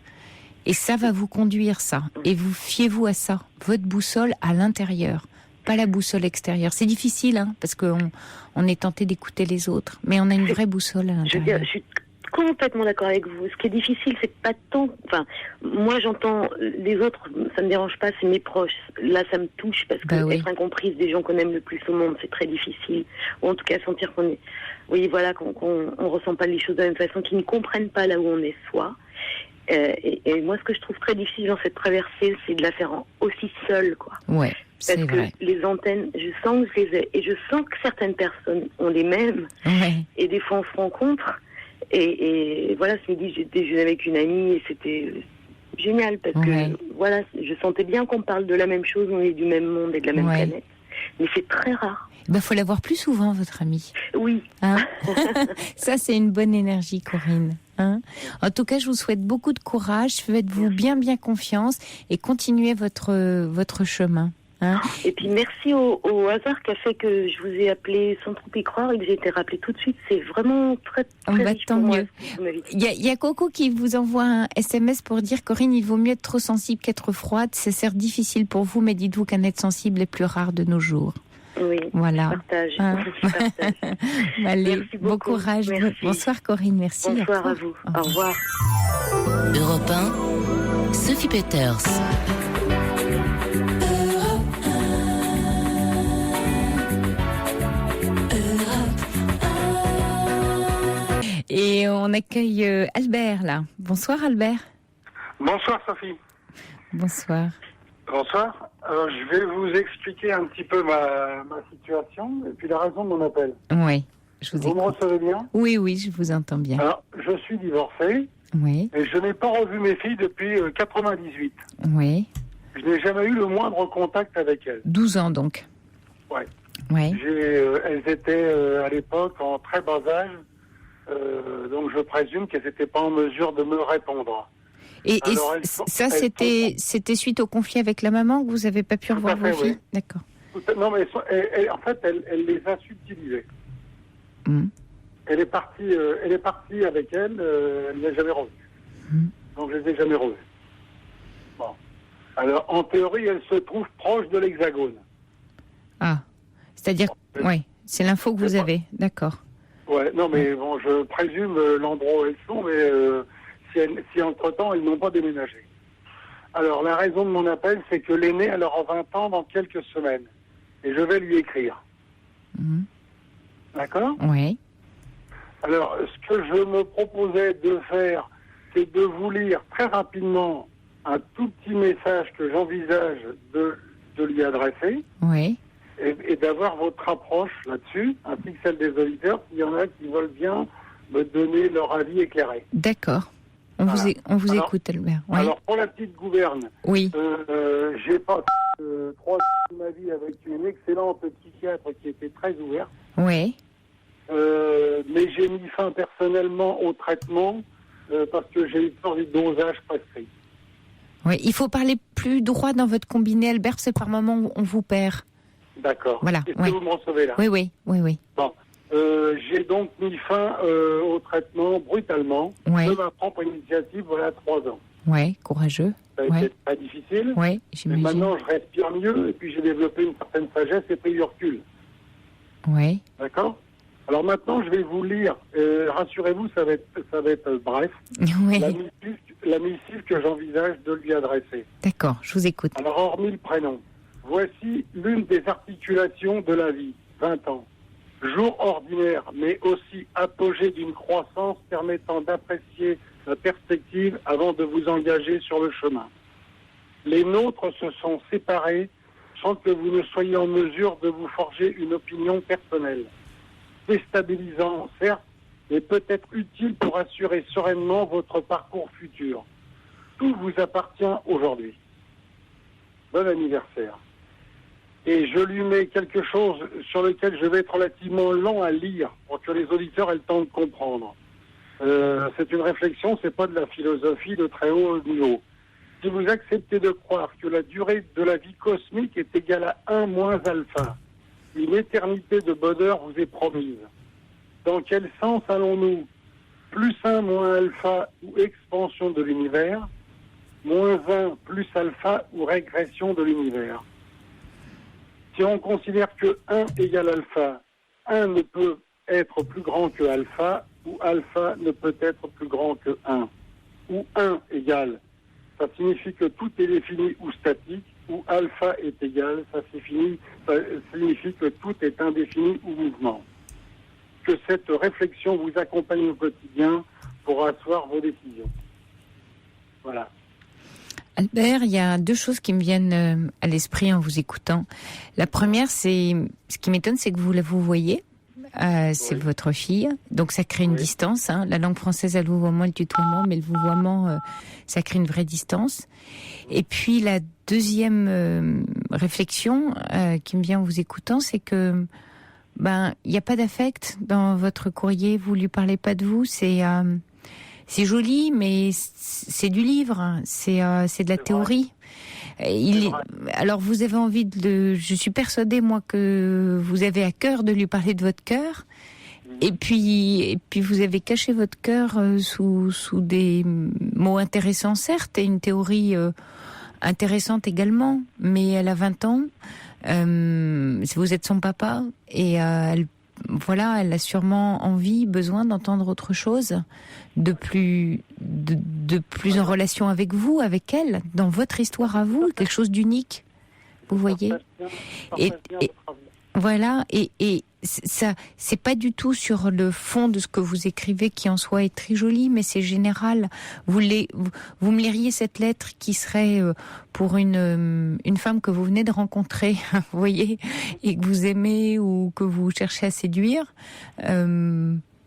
Speaker 1: Et ça va vous conduire, ça. Et vous fiez-vous à ça, votre boussole à l'intérieur, pas la boussole extérieure. C'est difficile, hein, parce qu'on est tenté d'écouter les autres, mais on a une vraie boussole à l'intérieur.
Speaker 3: Je suis complètement d'accord avec vous. Ce qui est difficile, c'est pas tant... moi j'entends les autres, ça me dérange pas, c'est mes proches. Là, ça me touche parce que être incomprise des gens qu'on aime le plus au monde, c'est très difficile. Ou en tout cas, sentir qu'on est... Oui, voilà, qu'on ressent pas les choses de la même façon, qu'ils ne comprennent pas là où on est soi. Et moi, ce que je trouve très difficile dans cette traversée, c'est de la faire aussi seule, quoi.
Speaker 1: Ouais, c'est vrai.
Speaker 3: Parce que les antennes, je sens que je les ai. Et je sens que certaines personnes ont les mêmes.
Speaker 1: Ouais.
Speaker 3: Et des fois, on se rencontre. Et voilà, ce midi, j'ai déjeuné avec une amie et c'était génial parce que je sentais bien qu'on parle de la même chose, on est du même monde et de la même planète. Mais c'est très rare.
Speaker 1: Faut la voir plus souvent, votre amie.
Speaker 3: Oui.
Speaker 1: Hein ça, c'est une bonne énergie, Corinne. Hein, en tout cas, je vous souhaite beaucoup de courage. Faites-vous bien confiance et continuez votre chemin. Hein.
Speaker 3: Et puis merci au hasard qui a fait que je vous ai appelé sans trop y croire et que j'ai été rappelée tout de suite. C'est vraiment très riche
Speaker 1: tant
Speaker 3: pour
Speaker 1: mieux.
Speaker 3: Moi.
Speaker 1: Il y a Coco qui vous envoie un SMS pour dire: Corinne, il vaut mieux être trop sensible qu'être froide. C'est certes difficile pour vous, mais dites-vous qu'un être sensible est plus rare de nos jours.
Speaker 3: Oui,
Speaker 1: voilà.
Speaker 3: je partage.
Speaker 1: Hein.
Speaker 3: Je partage.
Speaker 1: Allez,
Speaker 3: merci
Speaker 1: bon courage.
Speaker 3: Merci.
Speaker 1: Bonsoir Corinne, merci.
Speaker 3: Bonsoir à vous. Au revoir.
Speaker 2: Europe 1, Sophie Peters.
Speaker 1: Et on accueille Albert là. Bonsoir Albert.
Speaker 4: Bonsoir Sophie.
Speaker 1: Bonsoir.
Speaker 4: Bonsoir. Alors je vais vous expliquer un petit peu ma situation et puis la raison de mon appel.
Speaker 1: Oui, je vous écoute.
Speaker 4: Vous me recevez bien ?
Speaker 1: Oui, je vous entends bien.
Speaker 4: Alors, je suis divorcé.
Speaker 1: Oui.
Speaker 4: Et je n'ai pas revu mes filles depuis 98.
Speaker 1: Oui.
Speaker 4: Je n'ai jamais eu le moindre contact avec elles.
Speaker 1: 12 ans donc.
Speaker 4: Ouais.
Speaker 1: Ouais.
Speaker 4: Elles étaient à l'époque en très bas âge, donc je présume qu'elles n'étaient pas en mesure de me répondre.
Speaker 1: Et
Speaker 4: Alors,
Speaker 1: ça, c'était suite au conflit avec la maman que vous n'avez pas pu revoir vos filles?
Speaker 4: Oui.
Speaker 1: D'accord.
Speaker 4: Non, mais en fait, elle les a subtilisées. Elle est partie avec elle, elle ne l'a jamais revue. Donc je ne les ai jamais revues. Bon. Alors, en théorie, elle se trouve proche de l'Hexagone. Ah.
Speaker 1: C'est-à-dire, oui, c'est l'info que vous avez, d'accord.
Speaker 4: Ouais, non, mais bon, je présume l'endroit où elles sont, mais si entre-temps, elles n'ont pas déménagé. Alors, la raison de mon appel, c'est que l'aînée, elle aura 20 ans dans quelques semaines. Et je vais lui écrire. D'accord ?
Speaker 1: Oui.
Speaker 4: Alors, ce que je me proposais de faire, c'est de vous lire très rapidement un tout petit message que j'envisage de lui adresser.
Speaker 1: Oui.
Speaker 4: Et d'avoir votre approche là-dessus, ainsi que celle des auditeurs, s'il y en a qui veulent bien me donner leur avis éclairé.
Speaker 1: D'accord. On vous écoute, Albert. Oui.
Speaker 4: Alors, pour la petite gouverne,
Speaker 1: oui.
Speaker 4: J'ai passé 3 ans de ma vie avec une excellente psychiatre qui était très ouverte.
Speaker 1: Oui.
Speaker 4: Mais j'ai mis fin personnellement au traitement parce que j'ai eu peur du dosage prescrit.
Speaker 1: Oui, il faut parler plus droit dans votre combiné, Albert, parce que par moment on vous perd.
Speaker 4: D'accord.
Speaker 1: Voilà.
Speaker 4: Est-ce que vous me recevez là?
Speaker 1: Oui.
Speaker 4: Bon. J'ai donc mis fin au traitement brutalement de ma propre initiative, voilà 3 ans.
Speaker 1: Oui, courageux.
Speaker 4: Ça a été très difficile.
Speaker 1: Oui,
Speaker 4: mais maintenant je respire mieux et puis j'ai développé une certaine sagesse et pris du recul.
Speaker 1: Oui.
Speaker 4: D'accord? Alors maintenant je vais vous lire, rassurez-vous, ça va être bref,
Speaker 1: oui.
Speaker 4: la missive que j'envisage de lui adresser.
Speaker 1: D'accord, je vous écoute.
Speaker 4: Alors hormis le prénom, voici l'une des articulations de la vie, 20 ans. Jour ordinaire, mais aussi apogée d'une croissance permettant d'apprécier la perspective avant de vous engager sur le chemin. Les nôtres se sont séparés sans que vous ne soyez en mesure de vous forger une opinion personnelle. Déstabilisant, certes, mais peut-être utile pour assurer sereinement votre parcours futur. Tout vous appartient aujourd'hui. Bon anniversaire. Et je lui mets quelque chose sur lequel je vais être relativement lent à lire pour que les auditeurs aient le temps de comprendre. C'est une réflexion, c'est pas de la philosophie de très haut niveau. Si vous acceptez de croire que la durée de la vie cosmique est égale à 1 moins alpha, une éternité de bonheur vous est promise. Dans quel sens allons-nous? Plus 1 moins alpha ou expansion de l'univers, moins 1 plus alpha ou régression de l'univers. Si on considère que 1 égale alpha, 1 ne peut être plus grand que alpha, ou alpha ne peut être plus grand que 1. Ou 1 égale, ça signifie que tout est défini ou statique, ou alpha est égal, ça signifie que tout est indéfini ou mouvement. Que cette réflexion vous accompagne au quotidien pour asseoir vos décisions. Voilà.
Speaker 1: Albert, il y a 2 choses qui me viennent à l'esprit en vous écoutant. La première, ce qui m'étonne, c'est que vous voyez. C'est votre fille, donc ça crée une distance. La langue française a le vouvoiement et le tutoiement, mais le vouvoiement, ça crée une vraie distance. Et puis la deuxième réflexion qui me vient en vous écoutant, c'est que il n'y a pas d'affect dans votre courrier. Vous lui parlez pas de vous. C'est joli, mais c'est du livre. C'est de la théorie. Alors vous avez envie je suis persuadée moi que vous avez à cœur de lui parler de votre cœur, et puis vous avez caché votre cœur sous des mots intéressants certes et une théorie intéressante également, mais elle a 20 ans, vous êtes son papa et elle a sûrement besoin d'entendre autre chose, de plus en relation avec vous, avec elle, dans votre histoire à vous, quelque chose d'unique. Vous voyez ? Et voilà, et ça, c'est pas du tout sur le fond de ce que vous écrivez qui en soi est très joli, mais c'est général. Vous me liriez cette lettre qui serait pour une femme que vous venez de rencontrer, vous voyez, et que vous aimez ou que vous cherchez à séduire.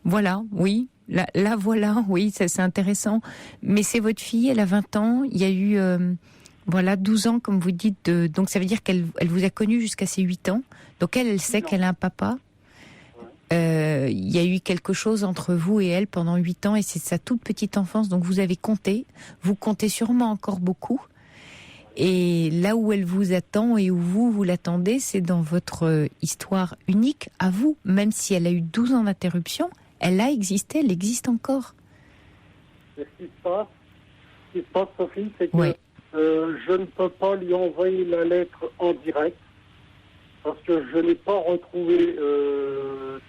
Speaker 1: Voilà, oui. Là, voilà, oui, ça c'est intéressant. Mais c'est votre fille, elle a 20 ans. Il y a eu Voilà, 12 ans, comme vous dites. Donc, ça veut dire qu'elle vous a connu jusqu'à ses 8 ans. Donc, elle sait qu'elle a un papa. Il y a eu quelque chose entre vous et elle pendant 8 ans, et c'est sa toute petite enfance. Donc, vous avez compté. Vous comptez sûrement encore beaucoup. Et là où elle vous attend et où vous l'attendez, c'est dans votre histoire unique à vous. Même si elle a eu 12 ans d'interruption, elle a existé, elle existe encore.
Speaker 4: Ce qui se passe, Sophie, c'est que je ne peux pas lui envoyer la lettre en direct parce que je n'ai pas retrouvé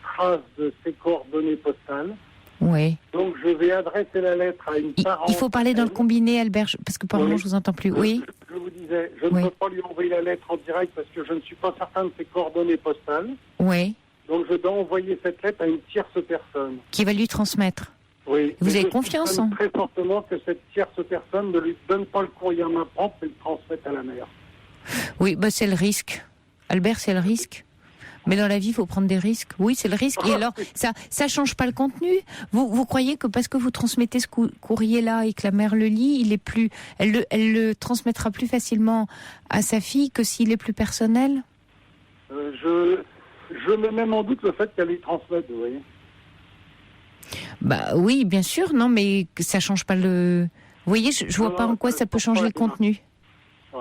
Speaker 4: trace de ses coordonnées postales.
Speaker 1: Oui.
Speaker 4: Donc je vais adresser la lettre à une parente.
Speaker 1: Il faut parler dans le combiné, Albert, parce que par moment je vous entends plus. Oui.
Speaker 4: Je vous disais, je ne peux pas lui envoyer la lettre en direct parce que je ne suis pas certain de ses coordonnées postales.
Speaker 1: Oui.
Speaker 4: Donc je dois envoyer cette lettre à une tierce personne.
Speaker 1: Qui va lui transmettre.
Speaker 4: Oui.
Speaker 1: Vous avez confiance en...
Speaker 4: très fortement que cette tierce personne ne lui donne pas le courrier en main propre et le transmette à la mère.
Speaker 1: Oui, c'est le risque. Albert, c'est le risque. Mais dans la vie, il faut prendre des risques. Oui, c'est le risque. Et alors, ça change pas le contenu. Vous croyez que parce que vous transmettez ce courrier-là et que la mère le lit, elle le transmettra plus facilement à sa fille que s'il est plus personnel?
Speaker 4: Je mets même en doute le fait qu'elle lui transmette, vous voyez.
Speaker 1: Oui, bien sûr, non, mais ça change pas le... Vous voyez, je vois pas en quoi ça peut changer le contenu.
Speaker 4: Ouais,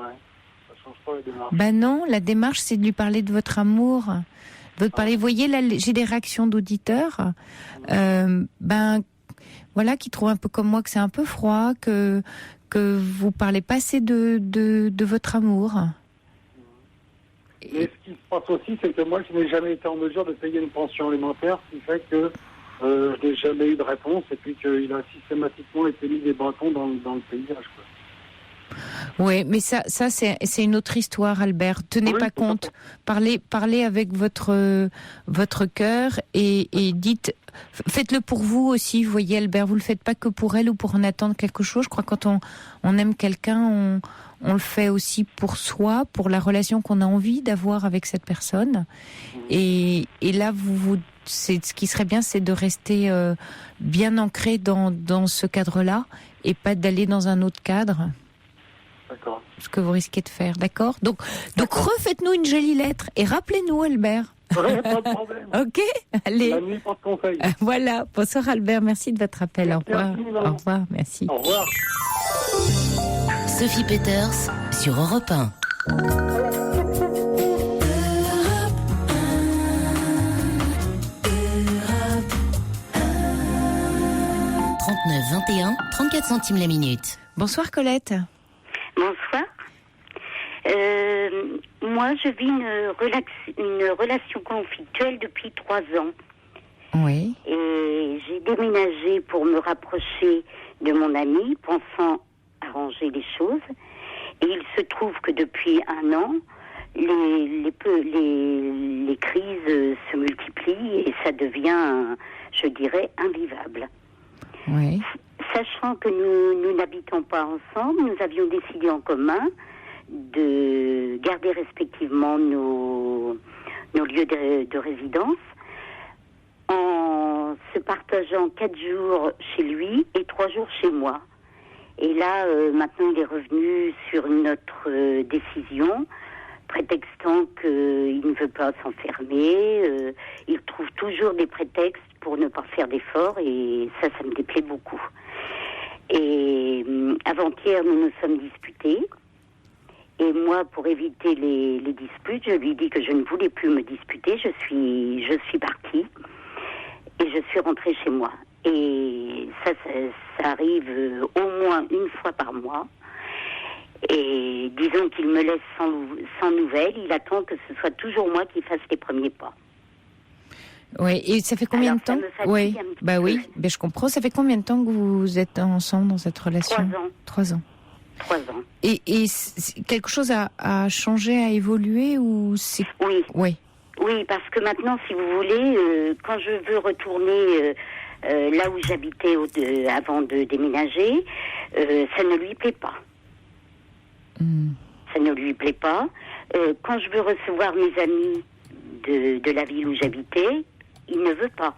Speaker 4: ça change pas la démarche.
Speaker 1: Non, la démarche, c'est de lui parler de votre amour. De parler, vous voyez, là, j'ai des réactions d'auditeurs, voilà, qui trouvent un peu comme moi que c'est un peu froid, que vous parlez pas assez de votre amour.
Speaker 4: Mais ce qui se passe aussi, c'est que moi, je n'ai jamais été en mesure de payer une pension alimentaire, ce qui fait que je n'ai jamais eu de réponse, et puis qu'il a systématiquement été mis des bâtons dans le paysage, quoi.
Speaker 1: Oui, mais ça c'est une autre histoire, Albert. Tenez pas compte. Parlez avec votre cœur et dites, faites-le pour vous aussi. Vous voyez, Albert, vous le faites pas que pour elle ou pour en attendre quelque chose. Je crois que quand on aime quelqu'un, on le fait aussi pour soi, pour la relation qu'on a envie d'avoir avec cette personne. Et là, c'est ce qui serait bien, c'est de rester bien ancré dans ce cadre-là et pas d'aller dans un autre cadre.
Speaker 4: D'accord.
Speaker 1: Ce que vous risquez de faire, d'accord ? Donc refaites-nous une jolie lettre et rappelez-nous, Albert.
Speaker 4: Ouais, pas de problème.
Speaker 1: Ok, allez.
Speaker 4: La nuit, pas de conseil.
Speaker 1: Voilà, bonsoir Albert, merci de votre appel. Au revoir. Au revoir, merci.
Speaker 4: Au revoir.
Speaker 2: Sophie Peters sur Europe 1. 21, 34 centimes la minute.
Speaker 1: Bonsoir Colette.
Speaker 5: Bonsoir. Moi, je vis une relation conflictuelle depuis 3 ans.
Speaker 1: Oui.
Speaker 5: Et j'ai déménagé pour me rapprocher de mon ami, pensant arranger les choses. Et il se trouve que depuis 1 an, les crises se multiplient et ça devient, je dirais, invivable.
Speaker 1: Oui.
Speaker 5: Sachant que nous n'habitons pas ensemble, nous avions décidé en commun de garder respectivement nos lieux de résidence en se partageant 4 jours chez lui et 3 jours chez moi. Et là, maintenant, il est revenu sur notre décision, prétextant qu'il ne veut pas s'enfermer. Il trouve toujours des prétextes pour ne pas faire d'efforts et ça me déplaît beaucoup. Et avant-hier, nous nous sommes disputés. Et moi, pour éviter les disputes, je lui ai dit que je ne voulais plus me disputer. Je suis partie et je suis rentrée chez moi. Et ça arrive au moins 1 fois par mois. Et disons qu'il me laisse sans nouvelles. Il attend que ce soit toujours moi qui fasse les premiers pas.
Speaker 1: Oui, et ça fait combien de temps ? Oui, oui, je comprends. Ça fait combien de temps que vous êtes ensemble dans cette relation ?
Speaker 5: 3 ans.
Speaker 1: 3 ans. Et quelque chose a changé, a évolué ou c'est...
Speaker 5: Oui.
Speaker 1: Oui.
Speaker 5: Oui, parce que maintenant, si vous voulez, quand je veux retourner là où j'habitais avant de déménager, ça ne lui plaît pas. Ça ne lui plaît pas. Quand je veux recevoir mes amis de la ville où j'habitais, il ne veut pas.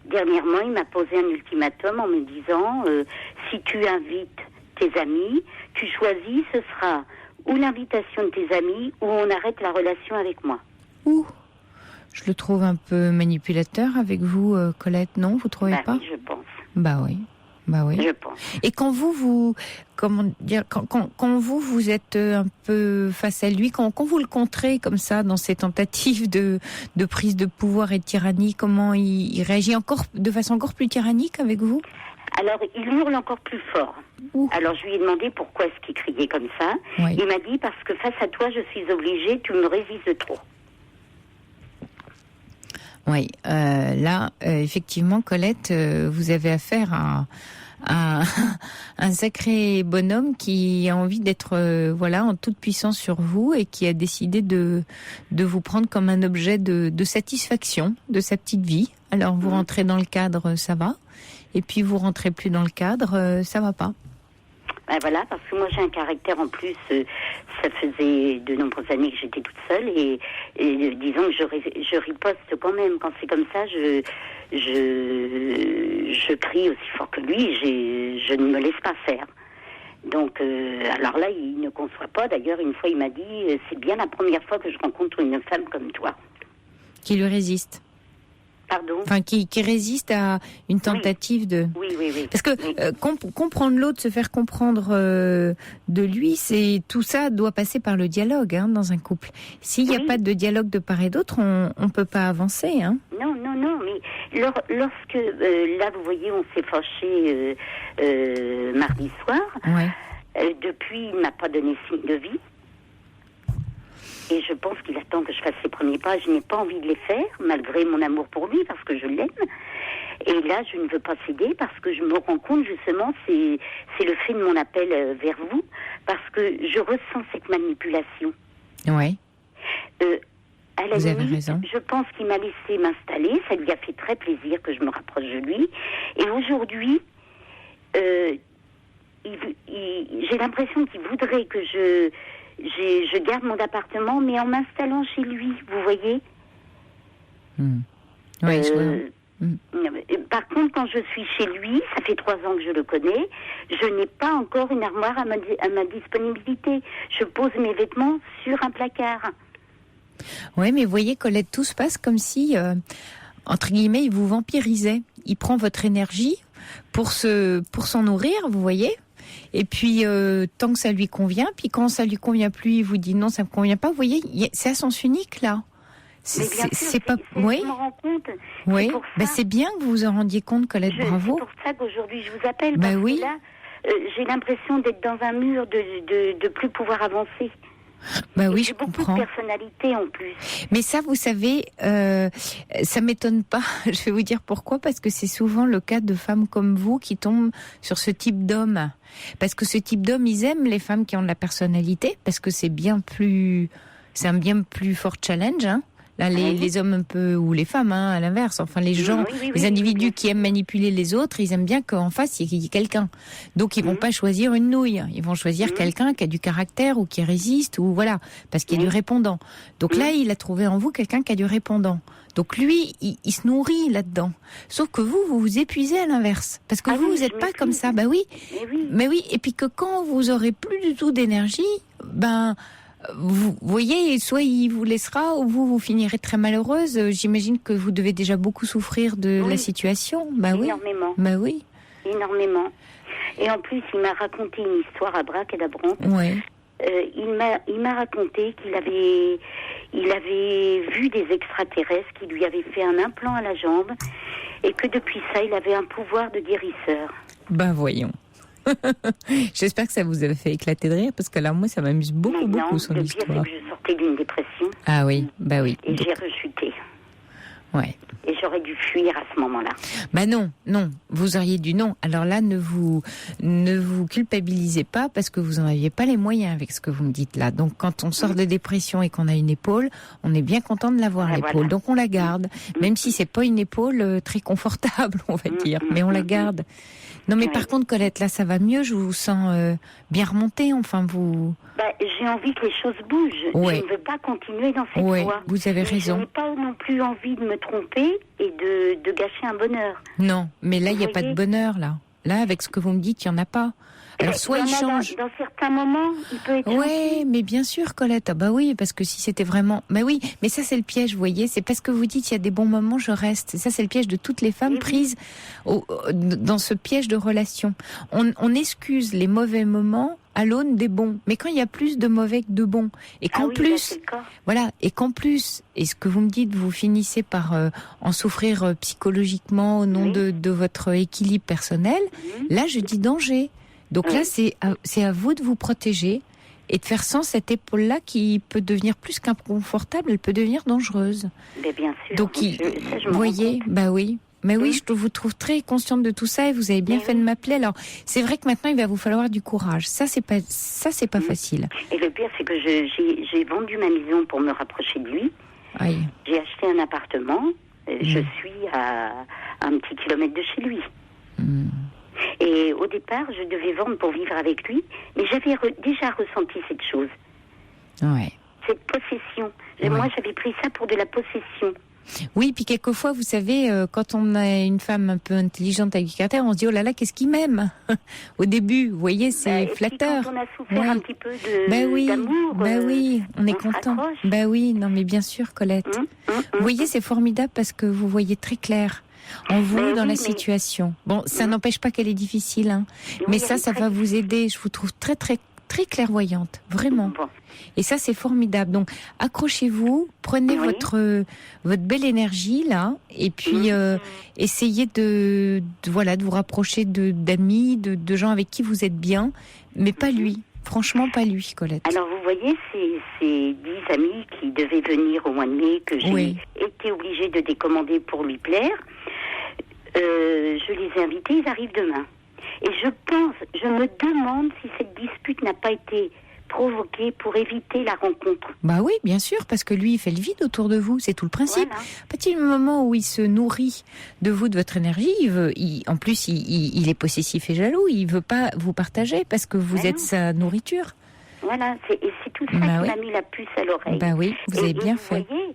Speaker 5: Dernièrement, il m'a posé un ultimatum en me disant si tu invites tes amis, tu choisis, ce sera ou l'invitation de tes amis, ou on arrête la relation avec moi.
Speaker 1: Ouh, je le trouve un peu manipulateur avec vous, Colette, non? Vous trouvez pas?
Speaker 5: Oui, je pense.
Speaker 1: Bah oui.
Speaker 5: Je pense.
Speaker 1: Et quand vous êtes un peu face à lui, quand vous le contrez comme ça dans ces tentatives de prise de pouvoir et de tyrannie, comment il réagit de façon encore plus tyrannique avec vous?
Speaker 5: Alors, il hurle encore plus fort.
Speaker 1: Ouh.
Speaker 5: Alors, je lui ai demandé pourquoi est-ce qu'il criait comme ça.
Speaker 1: Oui.
Speaker 5: Il m'a dit, parce que face à toi, je suis obligée, tu me résistes trop.
Speaker 1: Oui, là, effectivement, Colette, vous avez affaire à un sacré bonhomme qui a envie d'être en toute puissance sur vous et qui a décidé de vous prendre comme un objet de satisfaction de sa petite vie. Alors vous rentrez dans le cadre, ça va, et puis vous rentrez plus dans le cadre, ça va pas.
Speaker 5: Ben voilà, parce que moi j'ai un caractère en plus, ça faisait de nombreuses années que j'étais toute seule et disons que je riposte quand même. Quand c'est comme ça, je crie aussi fort que lui, je ne me laisse pas faire. Donc, alors là, il ne conçoit pas. D'ailleurs, une fois, il m'a dit, c'est bien la première fois que je rencontre une femme comme toi.
Speaker 1: Qui lui résiste.
Speaker 5: Pardon ?
Speaker 1: Enfin, qui résiste à une tentative de...
Speaker 5: Oui.
Speaker 1: Parce que comprendre l'autre, se faire comprendre de lui, tout ça doit passer par le dialogue dans un couple. S'il n'y a pas de dialogue de part et d'autre, on peut pas avancer. Hein.
Speaker 5: Non, mais lorsque, là, vous voyez, on s'est fâchés mardi soir.
Speaker 1: Ouais.
Speaker 5: Depuis, il ne m'a pas donné signe de vie. Et je pense qu'il attend que je fasse ses premiers pas. Je n'ai pas envie de les faire, malgré mon amour pour lui, parce que je l'aime. Et là, je ne veux pas céder, parce que je me rends compte, justement, c'est le fait de mon appel vers vous, parce que je ressens cette manipulation.
Speaker 1: Ouais.
Speaker 5: À la
Speaker 1: vous avez
Speaker 5: limite,
Speaker 1: raison.
Speaker 5: je pense qu'il m'a laissé m'installer. Ça lui a fait très plaisir que je me rapproche de lui. Et aujourd'hui, j'ai l'impression qu'il voudrait que je garde mon appartement, mais en m'installant chez lui, vous voyez.
Speaker 1: Oui,
Speaker 5: Par contre, quand je suis chez lui, ça fait 3 ans que je le connais, je n'ai pas encore une armoire à ma disponibilité. Je pose mes vêtements sur un placard.
Speaker 1: Oui, mais vous voyez, Colette, tout se passe comme si, entre guillemets, il vous vampirisait. Il prend votre énergie pour s'en nourrir, vous voyez. Et puis, tant que ça lui convient, puis quand ça lui convient plus, il vous dit non, ça me convient pas. Vous voyez, c'est à sens unique, là. C'est pas... Oui.
Speaker 5: Je me rends compte.
Speaker 1: Oui. C'est bien que vous vous en rendiez compte, Colette, bravo.
Speaker 5: C'est pour ça qu'aujourd'hui, je vous appelle.
Speaker 1: Parce
Speaker 5: que là, j'ai l'impression d'être dans un mur, de plus pouvoir avancer.
Speaker 1: Oui,
Speaker 5: j'ai beaucoup de personnalité en plus.
Speaker 1: Mais ça, vous savez, ça m'étonne pas. Je vais vous dire pourquoi. Parce que c'est souvent le cas de femmes comme vous qui tombent sur ce type d'homme. Parce que ce type d'homme, ils aiment les femmes qui ont de la personnalité, parce que c'est un bien plus fort challenge. Là, les hommes un peu, ou les femmes, à l'inverse. Enfin, les gens, les individus qui aiment manipuler les autres, ils aiment bien qu'en face, il y ait quelqu'un. Donc, ils vont pas choisir une nouille. Ils vont choisir quelqu'un qui a du caractère ou qui résiste, ou voilà, parce qu'il y a du répondant. Donc là, il a trouvé en vous quelqu'un qui a du répondant. Donc lui, il se nourrit là-dedans. Sauf que vous vous épuisez à l'inverse. Parce que vous n'êtes pas comme ça. Mais oui. Et puis que quand vous aurez plus du tout d'énergie, vous voyez, soit il vous laissera, ou vous finirez très malheureuse. J'imagine que vous devez déjà beaucoup souffrir de la situation.
Speaker 5: Énormément.
Speaker 1: Oui.
Speaker 5: Énormément. Et en plus, il m'a raconté une histoire à Brac-et-d'Abron.
Speaker 1: Oui.
Speaker 5: Il m'a raconté qu'il avait vu des extraterrestres qui lui avaient fait un implant à la jambe et que depuis ça, il avait un pouvoir de guérisseur.
Speaker 1: Voyons. J'espère que ça vous a fait éclater de rire, parce que là, moi, ça m'amuse beaucoup son histoire.
Speaker 5: Le pire, c'est que je sortais d'une dépression.
Speaker 1: Ah oui, oui.
Speaker 5: Et j'ai rechuté.
Speaker 1: Ouais.
Speaker 5: Et j'aurais dû fuir à ce moment-là.
Speaker 1: Non, vous auriez dû non. Alors là, ne vous culpabilisez pas, parce que vous n'en aviez pas les moyens avec ce que vous me dites là. Donc quand on sort de dépression et qu'on a une épaule, on est bien content de l'avoir, l'épaule. Voilà. Donc on la garde, même si c'est pas une épaule très confortable, on va dire, mais on la garde. Non, mais par contre, Colette, là, ça va mieux. Je vous sens bien remontée. Enfin, vous...
Speaker 5: j'ai envie que les choses bougent.
Speaker 1: Ouais.
Speaker 5: Je ne veux pas continuer dans cette voie.
Speaker 1: Vous avez raison.
Speaker 5: Je n'ai pas non plus envie de me tromper et de gâcher un bonheur.
Speaker 1: Non, mais là, il n'y a pas de bonheur, là. Là, avec ce que vous me dites, il n'y en a pas. Alors soit il change.
Speaker 5: Dans certains moments, il peut être.
Speaker 1: Ouais, mais bien sûr, Colette. Ah bah oui, parce que si c'était vraiment, bah oui, mais ça c'est le piège, vous voyez. C'est parce que vous dites il y a des bons moments, je reste. Ça c'est le piège de toutes les femmes prises dans ce piège de relation. On excuse les mauvais moments à l'aune des bons. Mais quand il y a plus de mauvais que de bons, et qu'en plus, voilà, et qu'en plus, et ce que vous me dites, vous finissez par en souffrir psychologiquement au nom de votre équilibre personnel, là je dis danger. Donc là c'est à vous de vous protéger et de faire sans cette épaule-là qui peut devenir plus qu'inconfortable, elle peut devenir dangereuse.
Speaker 5: Mais bien sûr.
Speaker 1: Donc vous voyez, bah oui. Mais oui, je vous trouve très consciente de tout ça et vous avez bien fait de m'appeler. Alors, c'est vrai que maintenant, il va vous falloir du courage. Ça, c'est pas facile.
Speaker 5: Et le pire, c'est que j'ai vendu ma maison pour me rapprocher de lui.
Speaker 1: Oui.
Speaker 5: J'ai acheté un appartement. Je suis à un petit kilomètre de chez lui. Et au départ, je devais vendre pour vivre avec lui, mais j'avais déjà ressenti cette chose.
Speaker 1: Ouais.
Speaker 5: Cette possession. Moi, j'avais pris ça pour de la possession.
Speaker 1: Oui, puis quelquefois, vous savez, quand on a une femme un peu intelligente avec du caractère, on se dit, oh là là, qu'est-ce qu'il m'aime au début, vous voyez, c'est flatteur.
Speaker 5: Quand on a souffert un petit peu d'amour,
Speaker 1: oui, on est content. Bah oui, non mais bien sûr, Colette. Vous voyez, c'est formidable parce que vous voyez très clair en vous, dans la situation. Bon, ça n'empêche pas qu'elle est difficile, hein. Mais ça va vous aider. Je vous trouve très, très, très clairvoyante, vraiment. Et ça, c'est formidable. Donc, accrochez-vous, prenez votre belle énergie, là, et puis essayez de vous rapprocher d'amis, de gens avec qui vous êtes bien, mais pas lui. Franchement, pas lui, Colette.
Speaker 5: Alors, vous voyez, ces 10 amis qui devaient venir au mois de mai, que j'ai été obligée de décommander pour lui plaire, je les ai invités, ils arrivent demain. Et je me demande si cette dispute n'a pas été provoquée pour éviter la rencontre.
Speaker 1: Bah oui, bien sûr, parce que lui, il fait le vide autour de vous, c'est tout le principe. Voilà. À partir du moment où il se nourrit de vous, de votre énergie, en plus, il est possessif et jaloux, il veut pas vous partager parce que vous êtes sa nourriture.
Speaker 5: Voilà, c'est tout ça qui m'a mis la puce à l'oreille.
Speaker 1: Bah oui, vous avez bien fait.
Speaker 5: Vous voyez,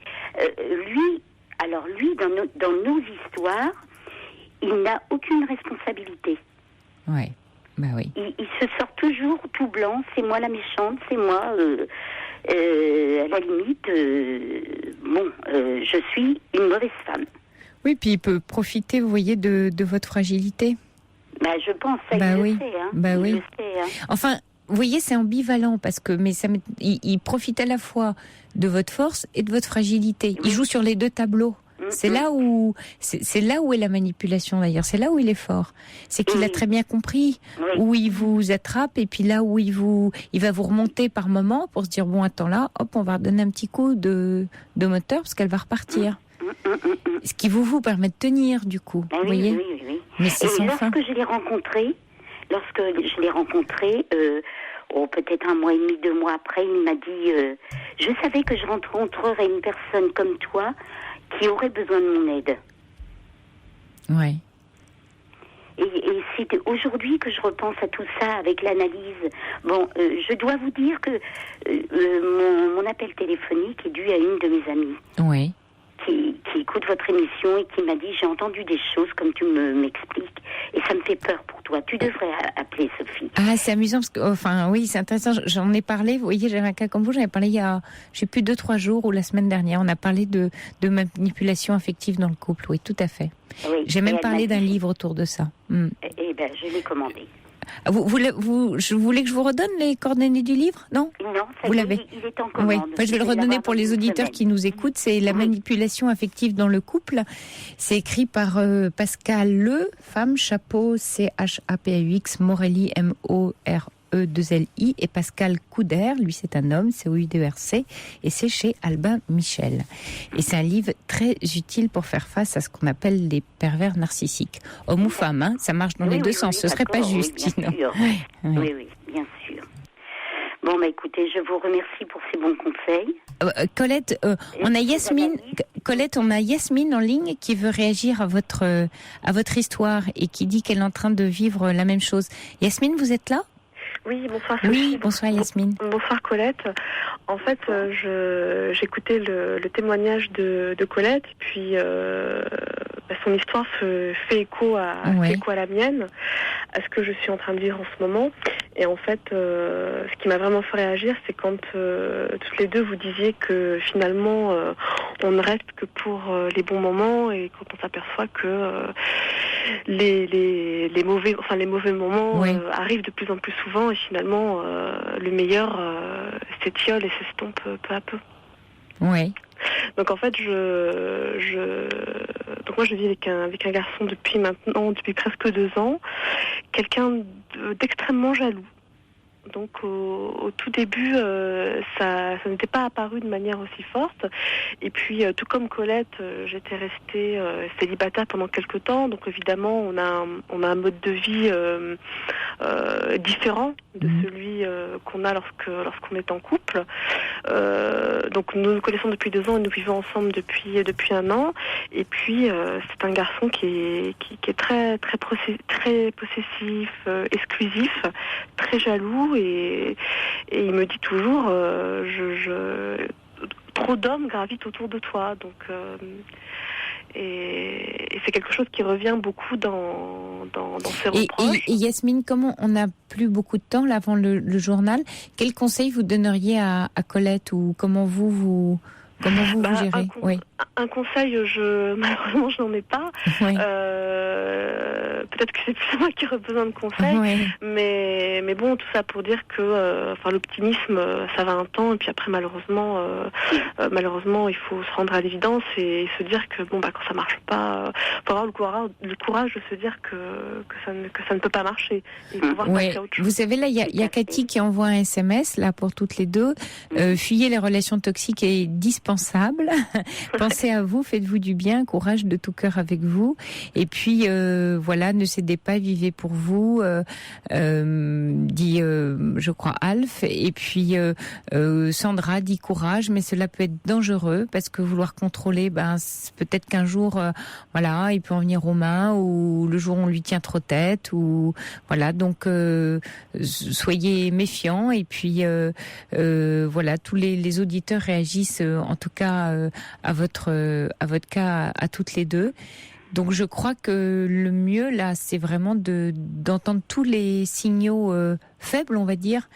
Speaker 5: lui, dans nos histoires, il n'a aucune responsabilité.
Speaker 1: Ouais. Bah oui.
Speaker 5: Il se sort toujours tout blanc, c'est moi la méchante, c'est moi, à la limite, je suis une mauvaise femme.
Speaker 1: Oui, puis il peut profiter, vous voyez, de votre fragilité.
Speaker 5: Bah, je pense, ça, il le sait, hein.
Speaker 1: Bah oui.
Speaker 5: Le sait, hein.
Speaker 1: Enfin, vous voyez, c'est ambivalent, parce que, il profite à la fois de votre force et de votre fragilité. Il joue sur les deux tableaux. C'est là où est la manipulation d'ailleurs. C'est là où il est fort. C'est qu'il a très bien compris où il vous attrape et puis là où il va vous remonter par moment pour se dire bon attends là, hop on va redonner un petit coup de moteur parce qu'elle va repartir. Ce qui vous permet de tenir du coup. Vous voyez.
Speaker 5: Oui.
Speaker 1: Mais c'est sans fin.
Speaker 5: Lorsque je l'ai rencontré, peut-être 1 mois et demi, 2 mois après, il m'a dit je savais que je rencontrerais une personne comme toi qui aurait besoin de mon aide.
Speaker 1: Ouais.
Speaker 5: Et c'est aujourd'hui que je repense à tout ça avec l'analyse. Bon, je dois vous dire que mon appel téléphonique est dû à une de mes amies.
Speaker 1: Oui.
Speaker 5: Qui écoute votre émission et qui m'a dit j'ai entendu des choses comme tu m'expliques et ça me fait peur pour toi. Tu devrais appeler Sophie.
Speaker 1: Ah, c'est amusant parce que, oui, c'est intéressant. J'en ai parlé. Vous voyez, j'avais un cas comme vous. J'en ai parlé il y a, 2-3 jours ou la semaine dernière. On a parlé de manipulation affective dans le couple. Oui, tout à fait. Oui, j'ai même parlé d'un livre autour de ça.
Speaker 5: Eh ben, je l'ai commandé.
Speaker 1: Vous voulez que je vous redonne les coordonnées du livre? Non,
Speaker 5: vous l'avez. Il est en commande.
Speaker 1: Oui. Je vais le redonner pour les auditeurs qui nous écoutent. C'est La manipulation affective dans le couple. C'est écrit par Pascal Le, femme, chapeau, CHAPAUX, Morelli, MORE2LI, et Pascal Couder, lui c'est un homme, COUDERC, et c'est chez Albin Michel. Et c'est un livre très utile pour faire face à ce qu'on appelle les pervers narcissiques. Homme ou femme, hein, ça marche dans les deux sens, ce serait pas juste, sinon.
Speaker 5: Oui, bien sûr. Bon, écoutez, je vous remercie pour ces bons conseils.
Speaker 1: Colette, on a Yasmine en ligne qui veut réagir à votre histoire et qui dit qu'elle est en train de vivre la même chose. Yasmine, vous êtes là ?
Speaker 6: Oui, bonsoir Sophie.
Speaker 1: Oui, bonsoir Yasmine.
Speaker 6: Bonsoir Colette. En fait, j'écoutais le témoignage de Colette, et puis son histoire fait écho à la mienne, à ce que je suis en train de vivre en ce moment. Et en fait, ce qui m'a vraiment fait réagir, c'est quand toutes les deux vous disiez que finalement, on ne reste que pour les bons moments, et quand on s'aperçoit que les mauvais moments arrivent de plus en plus souvent, et finalement le meilleur s'étiole et s'estompe peu à peu.
Speaker 1: Oui.
Speaker 6: Donc en fait, donc moi je vis avec un garçon depuis presque 2 ans, quelqu'un d'extrêmement jaloux. Donc au tout début, ça n'était pas apparu de manière aussi forte. Et puis tout comme Colette, j'étais restée célibataire pendant quelques temps. Donc évidemment, on a un mode de vie différent de celui qu'on a lorsqu'on est en couple. Donc nous nous connaissons depuis 2 ans et nous vivons ensemble depuis 1 an. Et puis c'est un garçon qui est très très possessif, exclusif, très jaloux. Et il me dit toujours trop d'hommes gravitent autour de toi, donc et c'est quelque chose qui revient beaucoup dans ses reproches.
Speaker 1: Et Yasmine, comment on n'a plus beaucoup de temps là avant le journal, quel conseil vous donneriez à Colette, ou comment vous gérez?
Speaker 6: Un conseil, malheureusement je n'en ai pas.
Speaker 1: Oui.
Speaker 6: Peut-être que c'est plus moi qui aurais besoin de conseils, mais bon, tout ça pour dire que l'optimisme, ça va un temps, et puis après malheureusement il faut se rendre à l'évidence et se dire que quand ça marche pas, faut avoir le courage de se dire que ça ne peut pas marcher et pouvoir passer à autre chose.
Speaker 1: Vous savez, là il y a Cathy qui envoie un SMS là pour toutes les deux. Fuyez les relations toxiques est dispensable. Pensez à vous, faites-vous du bien, courage de tout cœur avec vous. Et puis ne cédez pas, vivez pour vous, dit je crois Alf. Et puis Sandra dit courage, mais cela peut être dangereux parce que vouloir contrôler, peut-être qu'un jour il peut en venir aux mains, ou le jour où on lui tient trop tête, ou donc soyez méfiants. Et puis tous les auditeurs réagissent en tout cas à votre cas à toutes les deux. Donc je crois que le mieux là, c'est vraiment d'entendre tous les signaux faibles, on va dire,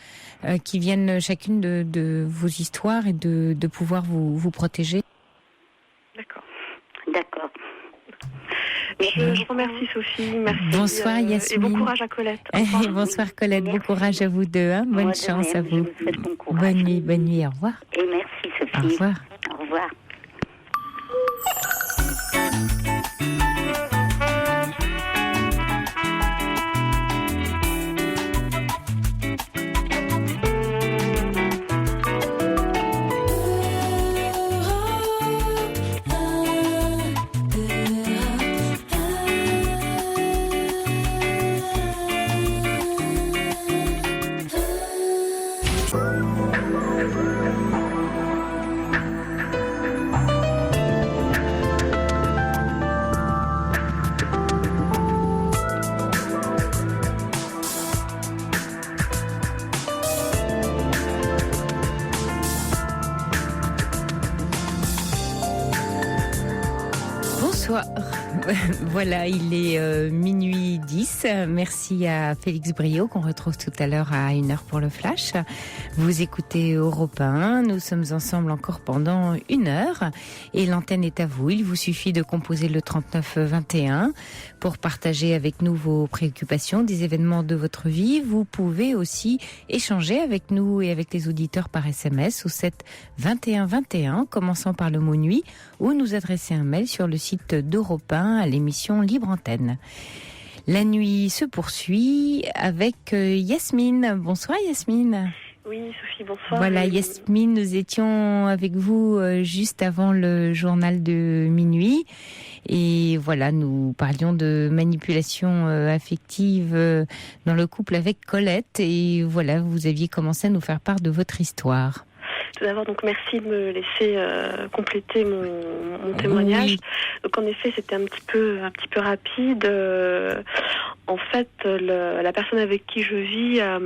Speaker 1: qui viennent chacune de vos histoires, et de pouvoir vous protéger.
Speaker 6: D'accord. Je vous remercie Sophie, merci.
Speaker 1: Bonsoir Yasmine.
Speaker 6: Et bon courage à Colette.
Speaker 1: Bonsoir Colette, bon courage à vous deux. Bonne chance à vous. Bonne nuit, au revoir.
Speaker 5: Et merci Sophie.
Speaker 1: Au revoir.
Speaker 5: Au revoir.
Speaker 1: Voilà, il est minuit 10. Merci à Félix Brio qu'on retrouve tout à l'heure à 1h pour le Flash. Vous écoutez Europe 1. Nous sommes ensemble encore pendant 1 heure et l'antenne est à vous. Il vous suffit de composer le 39 21 pour partager avec nous vos préoccupations, des événements de votre vie. Vous pouvez aussi échanger avec nous et avec les auditeurs par SMS au 7 21 21, commençant par le mot nuit, ou nous adresser un mail sur le site d'Europe 1 à l'émission Libre Antenne. La nuit se poursuit avec Yasmine. Bonsoir Yasmine.
Speaker 6: Oui, Sophie, bonsoir.
Speaker 1: Voilà, Yasmine, nous étions avec vous juste avant le journal de minuit. Et voilà, nous parlions de manipulation affective dans le couple avec Colette. Et voilà, vous aviez commencé à nous faire part de votre histoire.
Speaker 6: Tout d'abord, donc merci de me laisser compléter mon témoignage. Oui. Donc en effet, c'était un petit peu rapide. En fait, la personne avec qui je vis a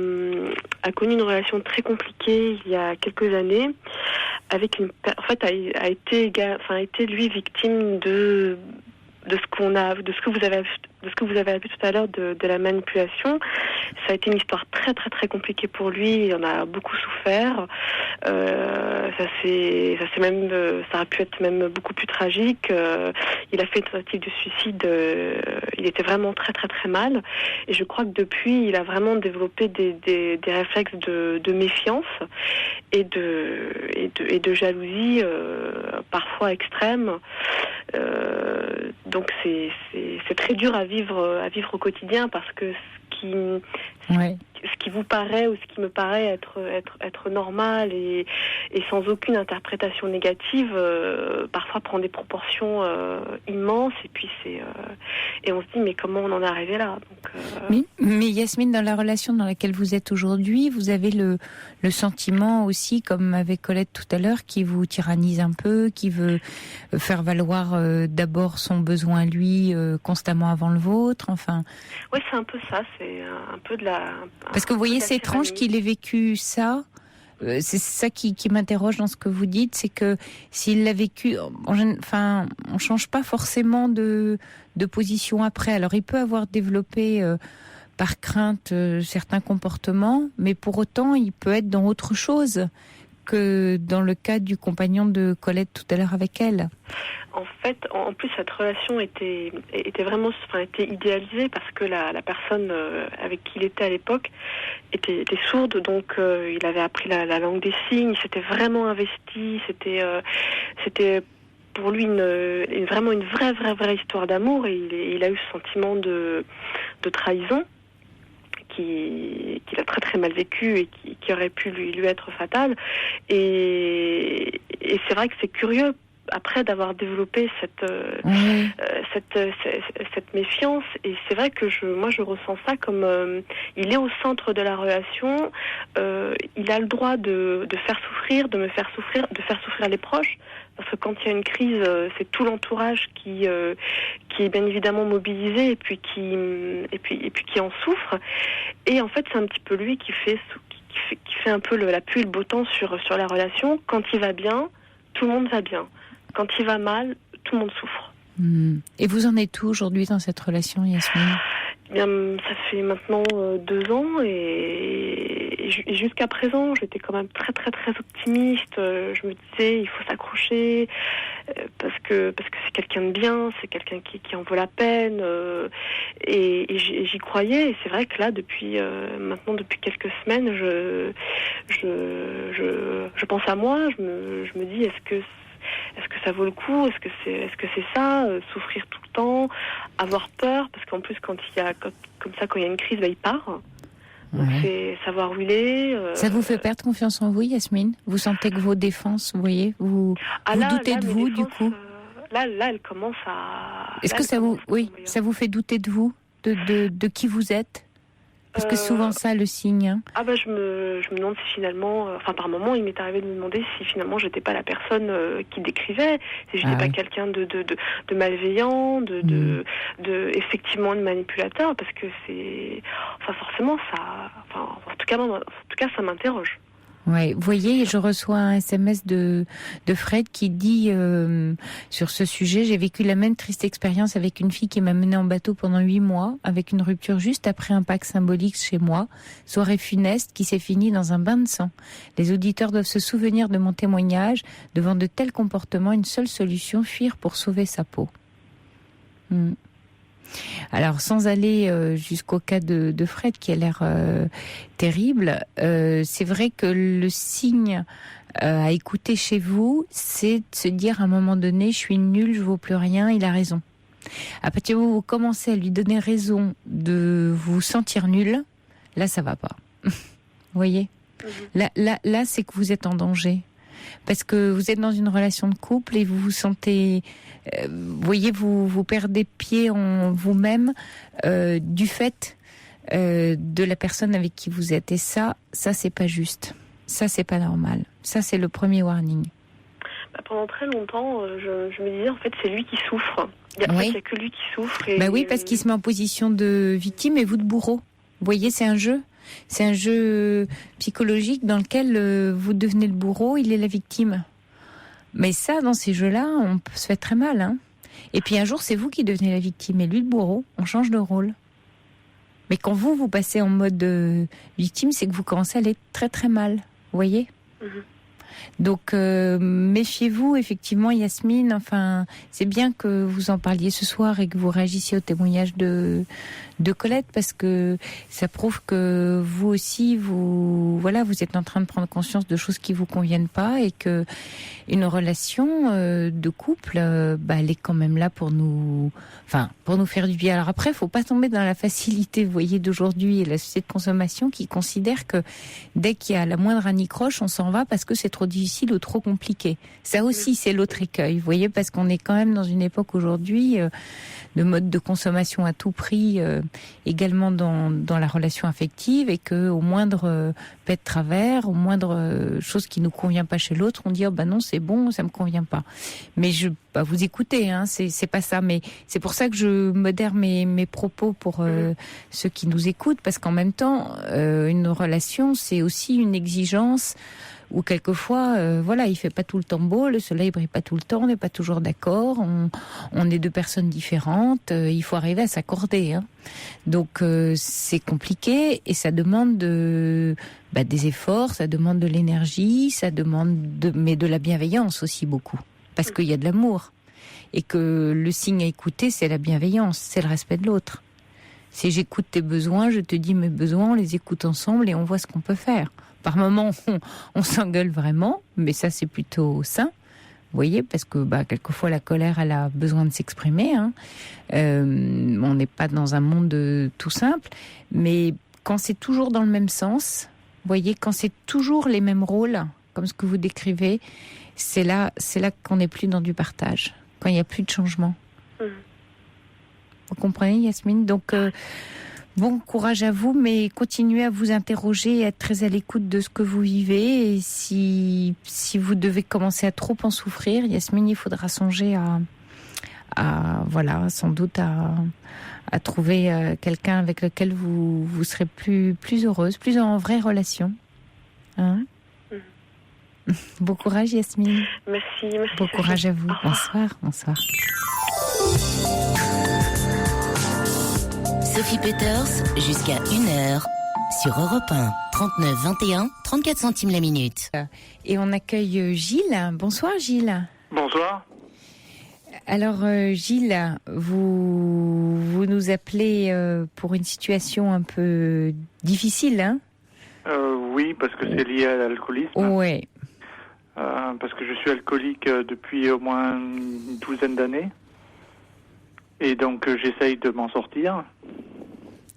Speaker 6: connu une relation très compliquée il y a quelques années, avec a été lui victime de ce que vous avez vu tout à l'heure de la manipulation. Ça a été une histoire très très très compliquée pour lui. Il en a beaucoup souffert. Ça aurait pu être même beaucoup plus tragique. Il a fait une tentative de suicide. Il était vraiment très très très mal. Et je crois que depuis, il a vraiment développé des réflexes de méfiance et de jalousie parfois extrême. Donc c'est très dur à vivre au quotidien, parce que ce qui vous paraît ou ce qui me paraît être normal et sans aucune interprétation négative, parfois prend des proportions immenses, et puis et on se dit mais comment on en est arrivé là. Donc,
Speaker 1: mais Yasmine, dans la relation dans laquelle vous êtes aujourd'hui, vous avez le sentiment aussi, comme avec Colette tout à l'heure, qui vous tyrannise un peu, qui veut faire valoir d'abord son besoin lui constamment avant le vôtre, enfin.
Speaker 6: Oui, c'est un peu ça, c'est un peu de la...
Speaker 1: Parce que vous voyez, c'est étrange qu'il ait vécu ça. C'est ça qui m'interroge dans ce que vous dites, c'est que s'il l'a vécu, on change pas forcément de position après. Alors il peut avoir développé par crainte certains comportements, mais pour autant il peut être dans autre chose que dans le cas du compagnon de Colette tout à l'heure avec elle.
Speaker 6: En fait, en plus, cette relation était vraiment, était idéalisée, parce que la personne avec qui il était à l'époque était sourde, donc il avait appris la langue des signes, il s'était vraiment investi, c'était pour lui vraiment une vraie histoire d'amour, et il a eu ce sentiment de trahison qu'il a très très mal vécu et qui aurait pu lui être fatal. Et c'est vrai que c'est curieux après d'avoir développé cette méfiance, et c'est vrai que moi je ressens ça comme il est au centre de la relation, il a le droit de faire souffrir, de faire souffrir les proches, parce que quand il y a une crise, c'est tout l'entourage qui est bien évidemment mobilisé et puis qui en souffre. Et en fait, c'est un petit peu lui qui fait un peu la pluie et le beau temps sur la relation. Quand il va bien, tout le monde va bien. Quand il va mal, tout le monde souffre.
Speaker 1: Et vous en êtes où aujourd'hui dans cette relation, Yasmine ?
Speaker 6: Bien, ça fait maintenant 2 ans, et jusqu'à présent, j'étais quand même très très très optimiste. Je me disais, il faut s'accrocher parce que c'est quelqu'un de bien, c'est quelqu'un qui en vaut la peine, et j'y croyais. Et c'est vrai que là, depuis quelques semaines, je pense à moi. Je me dis, est-ce que ça vaut le coup ? Est-ce que c'est ça, souffrir tout le temps, avoir peur, parce qu'en plus quand il y a une crise, il part. Donc c'est savoir où il est.
Speaker 1: Ça vous fait perdre confiance en vous, Yasmine ? Vous sentez que vos défenses, vous voyez, vous doutez de vous du coup ?
Speaker 6: Là, elle commence à.
Speaker 1: Est-ce que ça vous fait douter de vous, de qui vous êtes ? Parce que souvent ça, le signe. Hein.
Speaker 6: Ah bah je me demande si finalement, par moment, il m'est arrivé de me demander si finalement j'étais pas la personne qui décrivait, si je n'étais pas quelqu'un de malveillant, de effectivement de manipulateur, parce que c'est, forcément ça, en tout cas ça m'interroge.
Speaker 1: Ouais, vous voyez, je reçois un SMS de Fred qui dit sur ce sujet: j'ai vécu la même triste expérience avec une fille qui m'a menée en bateau pendant 8 mois, avec une rupture juste après un Pâques symbolique chez moi, soirée funeste qui s'est finie dans un bain de sang. Les auditeurs doivent se souvenir de mon témoignage. Devant de tels comportements, une seule solution: fuir pour sauver sa peau. Alors, sans aller jusqu'au cas de Fred qui a l'air terrible, c'est vrai que le signe à écouter chez vous, c'est de se dire à un moment donné: je suis nulle, je vaux plus rien, il a raison. À partir du moment où vous commencez à lui donner raison de vous sentir nul, là ça va pas. Vous voyez ? Là, c'est que vous êtes en danger. Parce que vous êtes dans une relation de couple et vous vous sentez, vous voyez, vous perdez pied en vous-même du fait de la personne avec qui vous êtes. Et ça c'est pas juste. Ça c'est pas normal. Ça c'est le premier warning.
Speaker 6: Pendant très longtemps, je me disais, en fait, c'est lui qui souffre. Il n'y a que lui qui souffre.
Speaker 1: Oui, parce qu'il se met en position de victime et vous de bourreau. Vous voyez, c'est un jeu. C'est un jeu psychologique dans lequel vous devenez le bourreau, il est la victime. Mais ça, dans ces jeux-là, on peut se faire très mal. Hein. Et puis un jour, c'est vous qui devenez la victime et lui le bourreau. On change de rôle. Mais quand vous passez en mode victime, c'est que vous commencez à aller très très mal. Vous voyez ? Donc méfiez-vous, effectivement, Yasmine. Enfin, c'est bien que vous en parliez ce soir et que vous réagissiez au témoignage de Colette, parce que ça prouve que vous aussi, vous êtes en train de prendre conscience de choses qui vous conviennent pas, et que une relation de couple, elle est quand même là pour nous faire du bien. Alors après, faut pas tomber dans la facilité, vous voyez, d'aujourd'hui et la société de consommation qui considère que dès qu'il y a la moindre anicroche, on s'en va parce que c'est trop difficile ou trop compliqué. Ça aussi, c'est l'autre écueil, vous voyez, parce qu'on est quand même dans une époque aujourd'hui de mode de consommation à tout prix, également dans la relation affective, et que au moindre pet de travers, au moindre chose qui nous convient pas chez l'autre, on dit non, c'est bon, ça me convient pas. Mais vous écoutez, hein, c'est pas ça. Mais c'est pour ça que je modère mes propos pour ceux qui nous écoutent, parce qu'en même temps, une relation, c'est aussi une exigence. Où quelquefois, il fait pas tout le temps beau, le soleil brille pas tout le temps, on n'est pas toujours d'accord, on est deux personnes différentes, il faut arriver à s'accorder. Hein. Donc c'est compliqué et ça demande des efforts, ça demande de l'énergie, ça demande mais de la bienveillance aussi beaucoup, parce qu'il y a de l'amour et que le signe à écouter, c'est la bienveillance, c'est le respect de l'autre. Si j'écoute tes besoins, je te dis mes besoins, on les écoute ensemble et on voit ce qu'on peut faire. Par moments, on s'engueule vraiment, mais ça, c'est plutôt sain. Vous voyez, parce que quelquefois, la colère, elle a besoin de s'exprimer. Hein. On n'est pas dans un monde tout simple. Mais quand c'est toujours dans le même sens, vous voyez, quand c'est toujours les mêmes rôles, comme ce que vous décrivez, c'est là qu'on n'est plus dans du partage, quand il n'y a plus de changement. Vous comprenez, Yasmine ? Donc... bon courage à vous, mais continuez à vous interroger et à être très à l'écoute de ce que vous vivez. Et si vous devez commencer à trop en souffrir, Yasmine, il faudra songer sans doute à trouver quelqu'un avec lequel vous serez plus heureuse, plus en vraie relation. Hein ? Bon courage, Yasmine.
Speaker 6: Merci.
Speaker 1: Bon courage à vous. Bonsoir.
Speaker 2: Sophie Peters, jusqu'à 1h, sur Europe 1, 39 21, 34 centimes la minute.
Speaker 1: Et on accueille Gilles. Bonsoir, Gilles.
Speaker 7: Bonsoir.
Speaker 1: Alors, Gilles, vous nous appelez pour une situation un peu difficile, hein ?
Speaker 7: Oui, parce que c'est lié à l'alcoolisme.
Speaker 1: Oui.
Speaker 7: Parce que je suis alcoolique depuis au moins une douzaine d'années. Et donc, j'essaye de m'en sortir.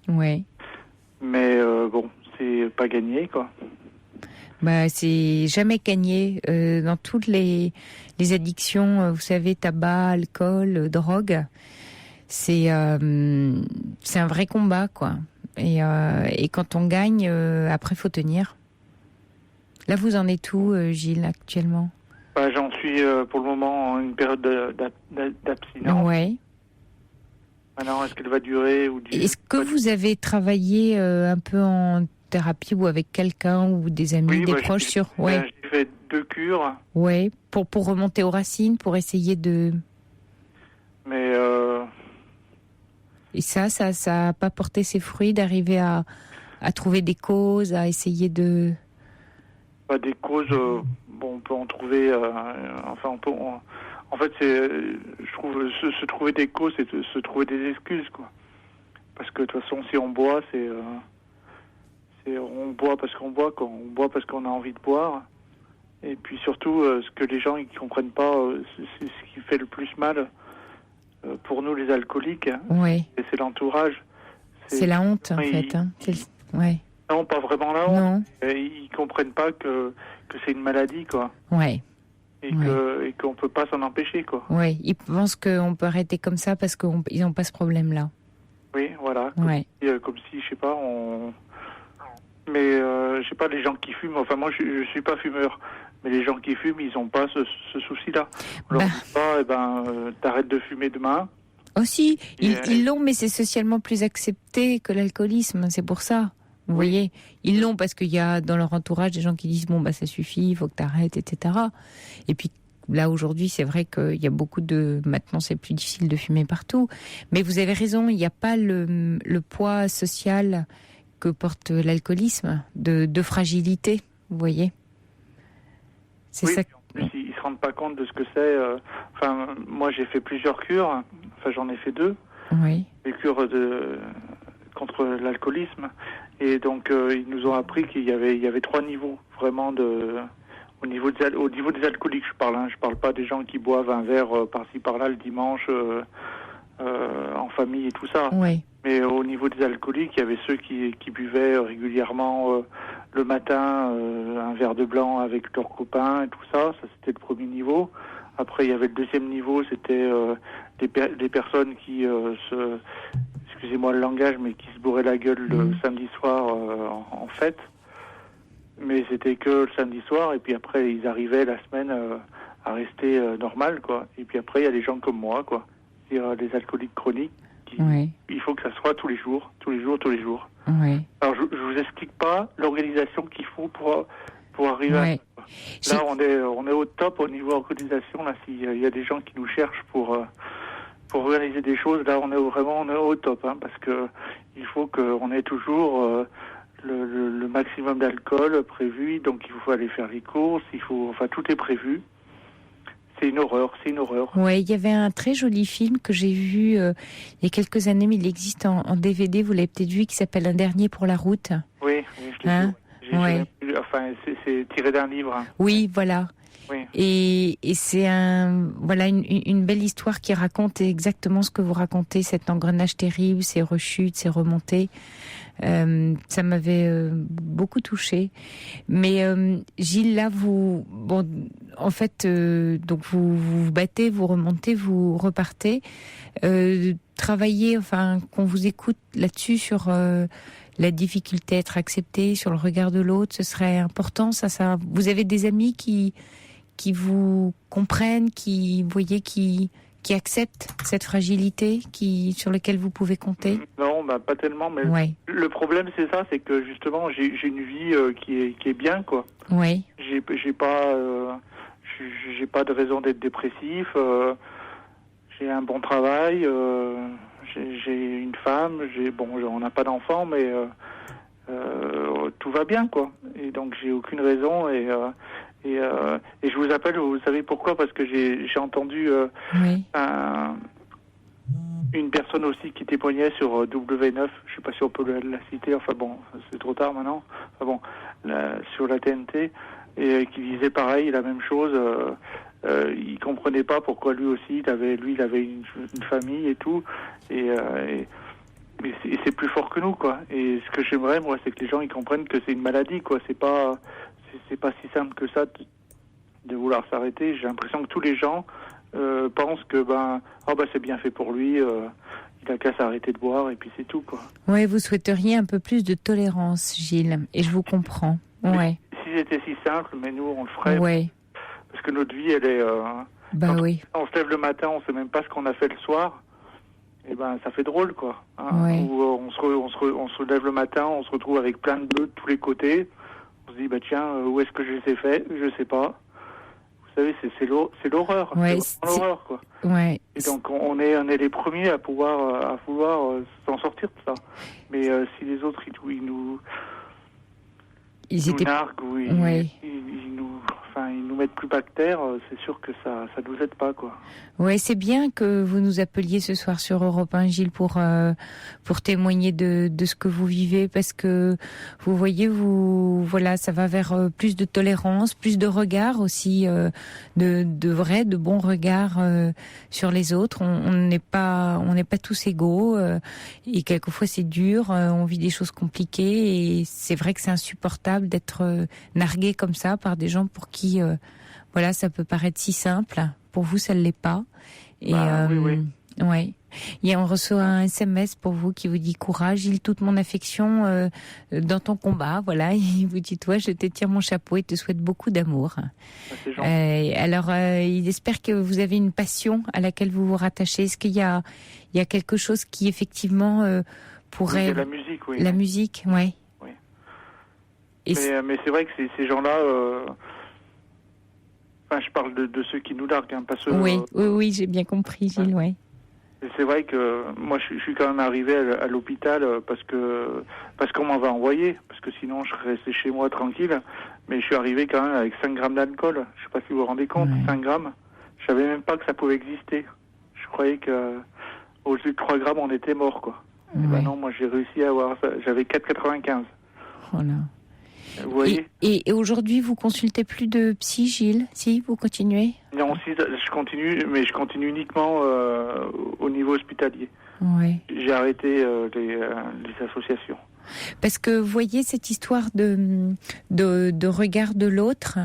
Speaker 1: Oui.
Speaker 7: Mais c'est pas gagné, quoi.
Speaker 1: C'est jamais gagné. Dans toutes les addictions, vous savez, tabac, alcool, drogue, c'est un vrai combat, quoi. Et quand on gagne, après, faut tenir. Là, vous en êtes où, Gilles, actuellement ?
Speaker 7: J'en suis, pour le moment, en une période d'abstinence.
Speaker 1: Oui.
Speaker 7: Maintenant, est-ce qu'elle va durer ou
Speaker 1: Est-ce que vous avez travaillé un peu en thérapie ou avec quelqu'un ou des amis, des proches sur...
Speaker 7: J'ai fait 2 cures.
Speaker 1: Oui, pour remonter aux racines, pour essayer de...
Speaker 7: Mais...
Speaker 1: Et ça a pas porté ses fruits d'arriver à trouver des causes, à essayer de...
Speaker 7: Des causes, on peut en trouver... En fait, je trouve se trouver des causes, c'est se trouver des excuses, quoi. Parce que de toute façon, si on boit, on boit parce qu'on boit, quoi. On boit parce qu'on a envie de boire. Et puis surtout, ce que les gens ils comprennent pas, c'est ce qui fait le plus mal pour nous les alcooliques.
Speaker 1: Oui.
Speaker 7: Et c'est l'entourage.
Speaker 1: C'est la honte, en fait. Hein. Ouais.
Speaker 7: Non, pas vraiment la honte.
Speaker 1: Non.
Speaker 7: Ils comprennent pas que c'est une maladie, quoi.
Speaker 1: Ouais.
Speaker 7: Et qu'on peut pas s'en empêcher, quoi.
Speaker 1: Oui, ils pensent qu'on peut arrêter comme ça parce qu'ils n'ont pas ce problème-là.
Speaker 7: Oui, voilà. Comme si, je sais pas, Mais je sais pas, les gens qui fument, enfin moi je suis pas fumeur, Mais les gens qui fument, ils n'ont pas ce souci-là. On leur dit pas, t'arrêtes de fumer demain.
Speaker 1: Aussi, ils l'ont, mais c'est socialement plus accepté que l'alcoolisme, c'est pour ça. Vous voyez, ils l'ont parce qu'il y a dans leur entourage des gens qui disent ça suffit, il faut que t'arrêtes, etc. Et puis là aujourd'hui, c'est vrai qu'il y a beaucoup maintenant c'est plus difficile de fumer partout. Mais vous avez raison, il n'y a pas le poids social que porte l'alcoolisme, de fragilité, vous voyez. C'est ça.
Speaker 7: En plus, ils se rendent pas compte de ce que c'est. Moi j'ai fait plusieurs cures. J'en ai fait 2.
Speaker 1: Oui.
Speaker 7: Des cures contre l'alcoolisme. Et donc, ils nous ont appris qu'il y avait 3 niveaux, vraiment, au niveau des alcooliques, je parle. Je parle pas des gens qui boivent un verre par-ci, par-là, le dimanche, en famille et tout ça.
Speaker 1: Oui.
Speaker 7: Mais au niveau des alcooliques, il y avait ceux qui buvaient régulièrement le matin un verre de blanc avec leurs copains et tout ça. Ça, c'était le premier niveau. Après, il y avait le deuxième niveau, c'était des personnes qui excusez-moi le langage, mais qui se bourraient la gueule le samedi soir en fête. Mais c'était que le samedi soir, et puis après, ils arrivaient la semaine à rester normal, quoi. Et puis après, il y a des gens comme moi, quoi. C'est-à-dire des alcooliques chroniques. Il faut que ça soit tous les jours.
Speaker 1: Oui.
Speaker 7: Alors, je vous explique pas l'organisation qu'il faut pour arriver à ça. Là, on est au top au niveau organisation. Là, s'il y a des gens qui nous cherchent pour réaliser des choses, là, on est au top, parce que il faut qu'on ait toujours le maximum d'alcool prévu. Donc, il faut aller faire les courses. Tout est prévu. C'est une horreur.
Speaker 1: Oui, il y avait un très joli film que j'ai vu il y a quelques années, mais il existe en DVD, vous l'avez peut-être vu, qui s'appelle Un dernier pour la route.
Speaker 7: Oui, je l'ai vu. C'est tiré d'un livre.
Speaker 1: Oui, voilà.
Speaker 7: Oui.
Speaker 1: Et c'est une belle histoire qui raconte exactement ce que vous racontez, cet engrenage terrible, ces rechutes, ces remontées. Ça m'avait beaucoup touchée. Mais Gilles, là, vous vous battez, vous remontez, vous repartez. Travaillez, qu'on vous écoute là-dessus sur la difficulté à être accepté, sur le regard de l'autre, ce serait important. Ça. Vous avez des amis qui vous comprennent, qui acceptent cette fragilité, sur lequel vous pouvez compter?
Speaker 7: Non, pas tellement, mais le problème c'est ça, c'est que justement j'ai une vie qui est bien, quoi.
Speaker 1: Oui.
Speaker 7: J'ai pas de raison d'être dépressif. J'ai un bon travail. J'ai une femme. On n'a pas d'enfant, mais tout va bien, quoi. Et donc j'ai aucune raison et je vous appelle, vous savez pourquoi? Parce que j'ai entendu une personne aussi qui témoignait sur W9, je sais pas si on peut la citer, c'est trop tard maintenant, sur la TNT, et qui disait pareil, la même chose. Il comprenait pas pourquoi lui aussi, il avait une famille et tout, et c'est plus fort que nous, quoi. Et ce que j'aimerais, moi, c'est que les gens ils comprennent que c'est une maladie, quoi. C'est pas si simple que ça de vouloir s'arrêter. J'ai l'impression que tous les gens pensent que c'est bien fait pour lui, il a qu'à s'arrêter de boire et puis c'est tout, quoi.
Speaker 1: Oui, vous souhaiteriez un peu plus de tolérance, Gilles, et je vous comprends.
Speaker 7: Si c'était si simple, mais nous on le ferait.
Speaker 1: Oui.
Speaker 7: Parce que notre vie, elle est. On se lève le matin, on sait même pas ce qu'on a fait le soir. Et ça fait drôle, quoi. Ou on se lève le matin, on se retrouve avec plein de bleus de tous les côtés. On se dit où est-ce que je les ai fait? Je sais pas. Vous savez, c'est l'horreur.
Speaker 1: Ouais,
Speaker 7: c'est l'horreur, quoi.
Speaker 1: Ouais.
Speaker 7: Et donc on est les premiers à vouloir s'en sortir de ça. Mais si les autres ils nous narguent ou ils nous mettent plus bactères, c'est sûr que ça nous aide pas, quoi.
Speaker 1: Ouais, c'est bien que vous nous appeliez ce soir sur Europe 1, Gilles, pour témoigner de ce que vous vivez, parce que vous voyez, ça va vers plus de tolérance, plus de regard aussi, de bons regards sur les autres. On n'est pas tous égaux, et quelquefois c'est dur, on vit des choses compliquées, et c'est vrai que c'est insupportable d'être nargué comme ça par des gens pour qui ça peut paraître si simple. Pour vous, ça ne l'est pas. Et,
Speaker 7: oui.
Speaker 1: Ouais. Et on reçoit un SMS pour vous qui vous dit courage, Gilles, toute mon affection dans ton combat. Voilà, il vous dit toi, je te tire mon chapeau et te souhaite beaucoup d'amour.
Speaker 7: C'est gentil.
Speaker 1: Alors, il espère que vous avez une passion à laquelle vous vous rattachez. Est-ce qu'il y a quelque chose qui effectivement pourrait...
Speaker 7: Oui, la musique, oui.
Speaker 1: La musique, ouais.
Speaker 7: Oui.
Speaker 1: Et
Speaker 7: mais c'est vrai que ces gens-là... Enfin, je parle de ceux qui nous larguent, hein, pas ceux...
Speaker 1: Oui, j'ai bien compris, Gilles, ouais.
Speaker 7: Et c'est vrai que moi, je suis quand même arrivé à l'hôpital parce qu'on m'avait envoyé, parce que sinon, je serais resté chez moi tranquille. Mais je suis arrivé quand même avec 5 grammes d'alcool. Je sais pas si vous vous rendez compte, 5 grammes. Je savais même pas que ça pouvait exister. Je croyais qu'au-dessus de 3 grammes, on était mort, quoi. Et ben non, moi, j'ai réussi à avoir ça. J'avais 4,95.
Speaker 1: Voilà.
Speaker 7: Vous voyez ?
Speaker 1: Et aujourd'hui, vous consultez plus de psy, Gilles ? Si, vous continuez ?
Speaker 7: Non, si, je continue, mais je continue uniquement au niveau hospitalier.
Speaker 1: Ouais.
Speaker 7: J'ai arrêté les associations.
Speaker 1: Parce que vous voyez cette histoire de regard de l'autre,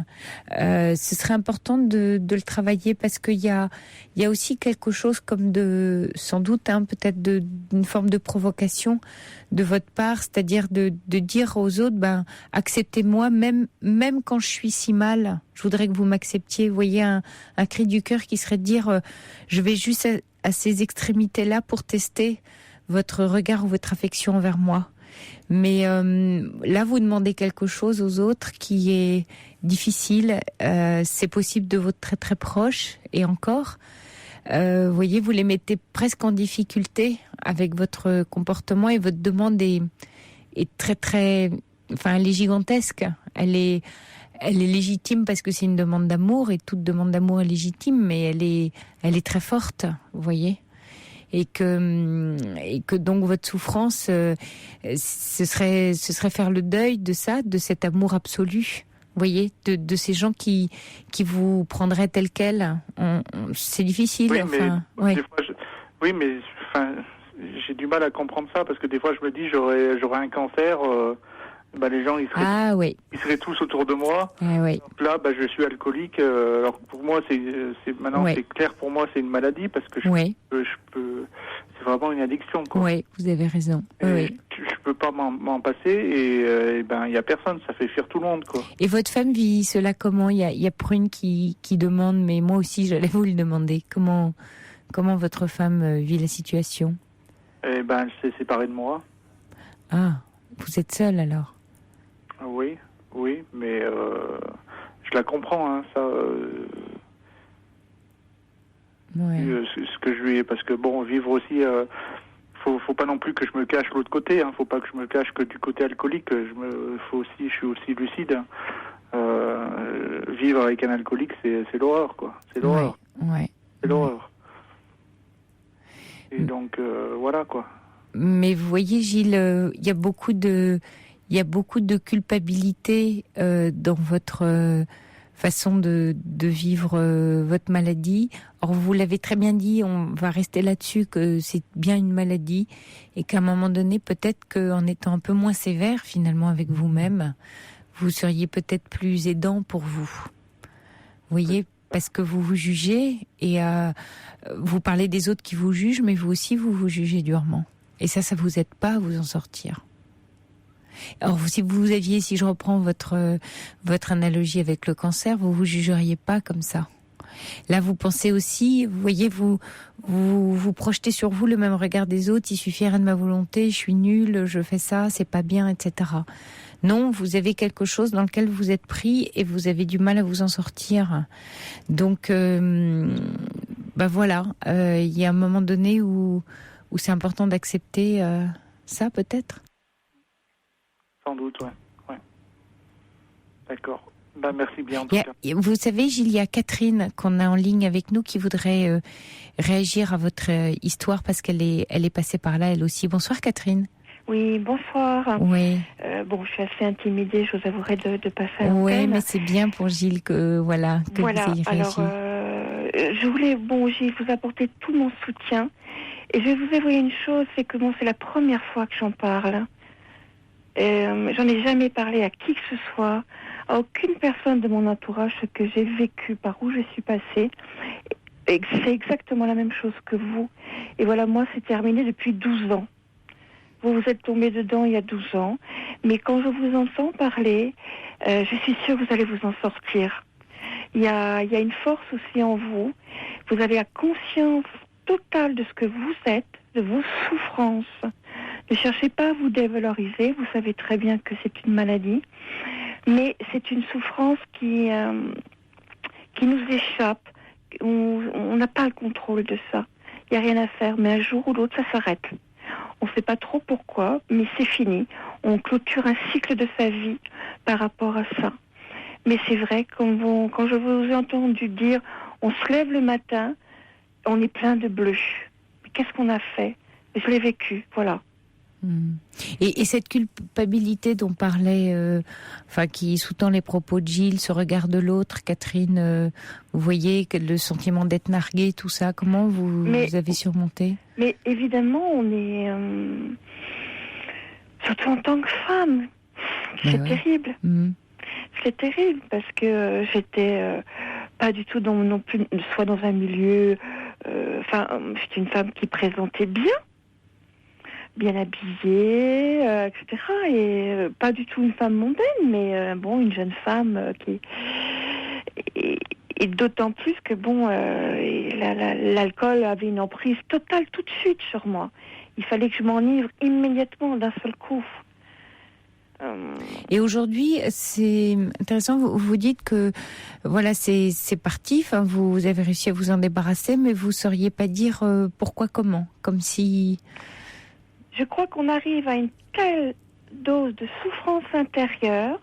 Speaker 1: ce serait important de le travailler parce qu'il y a aussi quelque chose comme sans doute peut-être d'une forme de provocation de votre part, c'est-à-dire de dire aux autres, acceptez-moi même quand je suis si mal, je voudrais que vous m'acceptiez. Vous voyez un cri du cœur qui serait de dire, je vais juste à ces extrémités-là pour tester votre regard ou votre affection envers moi. Mais là, vous demandez quelque chose aux autres qui est difficile. C'est possible de votre très très proche et encore. Vous voyez, vous les mettez presque en difficulté avec votre comportement et votre demande est très très, elle est gigantesque. Elle est légitime parce que c'est une demande d'amour et toute demande d'amour est légitime, mais elle est très forte. Vous voyez. Et que donc votre souffrance, ce serait faire le deuil de ça, de cet amour absolu. Vous voyez, de ces gens qui vous prendraient tel quel. C'est difficile.
Speaker 7: Oui, mais des fois, j'ai du mal à comprendre ça parce que des fois je me dis j'aurais un cancer. Les gens ils seraient tous autour de moi. Donc là, je suis alcoolique. Alors pour moi, c'est clair pour moi, c'est une maladie parce que je peux. C'est vraiment une addiction, quoi.
Speaker 1: Oui, vous avez raison.
Speaker 7: Je peux pas m'en passer et il y a personne. Ça fait fuir tout le monde, quoi.
Speaker 1: Et votre femme vit cela comment ? Il y a Prune qui demande, mais moi aussi j'allais vous le demander. Comment votre femme vit la situation ?
Speaker 7: Elle s'est séparée de moi.
Speaker 1: Ah, vous êtes seule alors ?
Speaker 7: Oui, mais je la comprends, ça. Ce que je lui ai, parce que vivre aussi, faut pas non plus que je me cache l'autre côté, faut pas que je me cache que du côté alcoolique. Je suis aussi lucide. Vivre avec un alcoolique, c'est l'horreur, quoi. C'est l'horreur. C'est l'horreur. Et donc voilà, quoi.
Speaker 1: Mais vous voyez, Gilles, il y a beaucoup de culpabilité dans votre façon de vivre votre maladie. Or, vous l'avez très bien dit, on va rester là-dessus, que c'est bien une maladie et qu'à un moment donné, peut-être qu'en étant un peu moins sévère finalement avec vous-même, vous seriez peut-être plus aidant pour vous. Vous voyez, parce que vous vous jugez et vous parlez des autres qui vous jugent, mais vous aussi, vous jugez durement. Et ça vous aide pas à vous en sortir. Alors, si je reprends votre analogie avec le cancer, vous jugeriez pas comme ça. Là, vous pensez aussi, vous voyez, vous projetez sur vous le même regard des autres, il suffit rien de ma volonté, je suis nulle, je fais ça, c'est pas bien, etc. Non, vous avez quelque chose dans lequel vous êtes pris et vous avez du mal à vous en sortir. Donc, voilà, il y a un moment donné où c'est important d'accepter ça, peut-être.
Speaker 7: Sans doute, ouais. D'accord. Merci bien, en tout cas.
Speaker 1: Vous savez, Gilles, il y a Catherine qu'on a en ligne avec nous qui voudrait réagir à votre histoire parce qu'elle est passée par là, elle aussi. Bonsoir, Catherine.
Speaker 8: Oui, bonsoir.
Speaker 1: Oui.
Speaker 8: Je suis assez intimidée, je vous avouerai, de passer à l'antenne.
Speaker 1: Oui, mais c'est bien pour Gilles que vous ayez réagi.
Speaker 8: Alors, je voulais, Gilles, vous apporter tout mon soutien. Et je vais vous avouer une chose, c'est que c'est la première fois que j'en parle. J'en ai jamais parlé à qui que ce soit, à aucune personne de mon entourage, ce que j'ai vécu, par où je suis passée. c'est exactement la même chose que vous. Et voilà, moi, c'est terminé depuis 12 ans. Vous êtes tombé dedans il y a 12 ans. Mais quand je vous entends parler, je suis sûre que vous allez vous en sortir. Il y a une force aussi en vous. Vous avez la conscience totale de ce que vous êtes, de vos souffrances. Ne cherchez pas à vous dévaloriser. Vous savez très bien que c'est une maladie. Mais c'est une souffrance qui nous échappe. On n'a pas le contrôle de ça. Il n'y a rien à faire. Mais un jour ou l'autre, ça s'arrête. On ne sait pas trop pourquoi, mais c'est fini. On clôture un cycle de sa vie par rapport à ça. Mais c'est vrai, quand je vous ai entendu dire, on se lève le matin, on est plein de bleu. Mais qu'est-ce qu'on a fait? Je l'ai vécu, voilà.
Speaker 1: Et cette culpabilité dont parlait, qui sous-tend les propos de Gilles, ce regard de l'autre, Catherine, vous voyez que le sentiment d'être nargué, tout ça, comment vous avez surmonté?
Speaker 8: Mais évidemment, on est surtout en tant que femme, c'est terrible. C'est terrible parce que j'étais pas du tout non plus soit dans un milieu. J'étais une femme qui présentait bien habillée, etc. Et pas du tout une femme mondaine, mais une jeune femme qui. Et d'autant plus que l'alcool avait une emprise totale tout de suite sur moi. Il fallait que je m'enivre immédiatement d'un seul coup.
Speaker 1: Et aujourd'hui, c'est intéressant, vous dites que voilà, c'est parti, vous avez réussi à vous en débarrasser, mais vous ne sauriez pas dire pourquoi, comment, comme si...
Speaker 8: Je crois qu'on arrive à une telle dose de souffrance intérieure.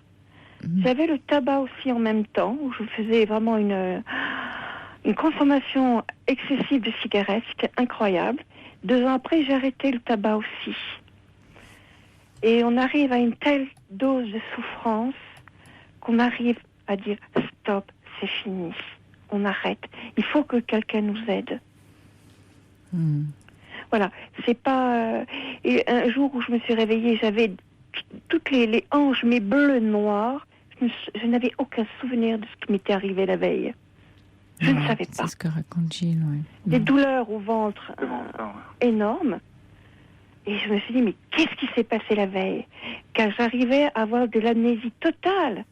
Speaker 8: J'avais le tabac aussi en même temps, où je faisais vraiment une consommation excessive de cigarettes, c'était incroyable. 2 ans après, j'ai arrêté le tabac aussi. Et on arrive à une telle dose de souffrance qu'on arrive à dire stop, c'est fini, on arrête. Il faut que quelqu'un nous aide. Voilà, c'est pas... Et un jour où je me suis réveillée, j'avais toutes les hanches, mes bleus noirs. Je n'avais aucun souvenir de ce qui m'était arrivé la veille. Je ne savais pas.
Speaker 1: C'est ce que raconte Gilles, oui.
Speaker 8: Des douleurs au ventre énormes. Et je me suis dit, mais qu'est-ce qui s'est passé la veille? Car j'arrivais à avoir de l'amnésie totale.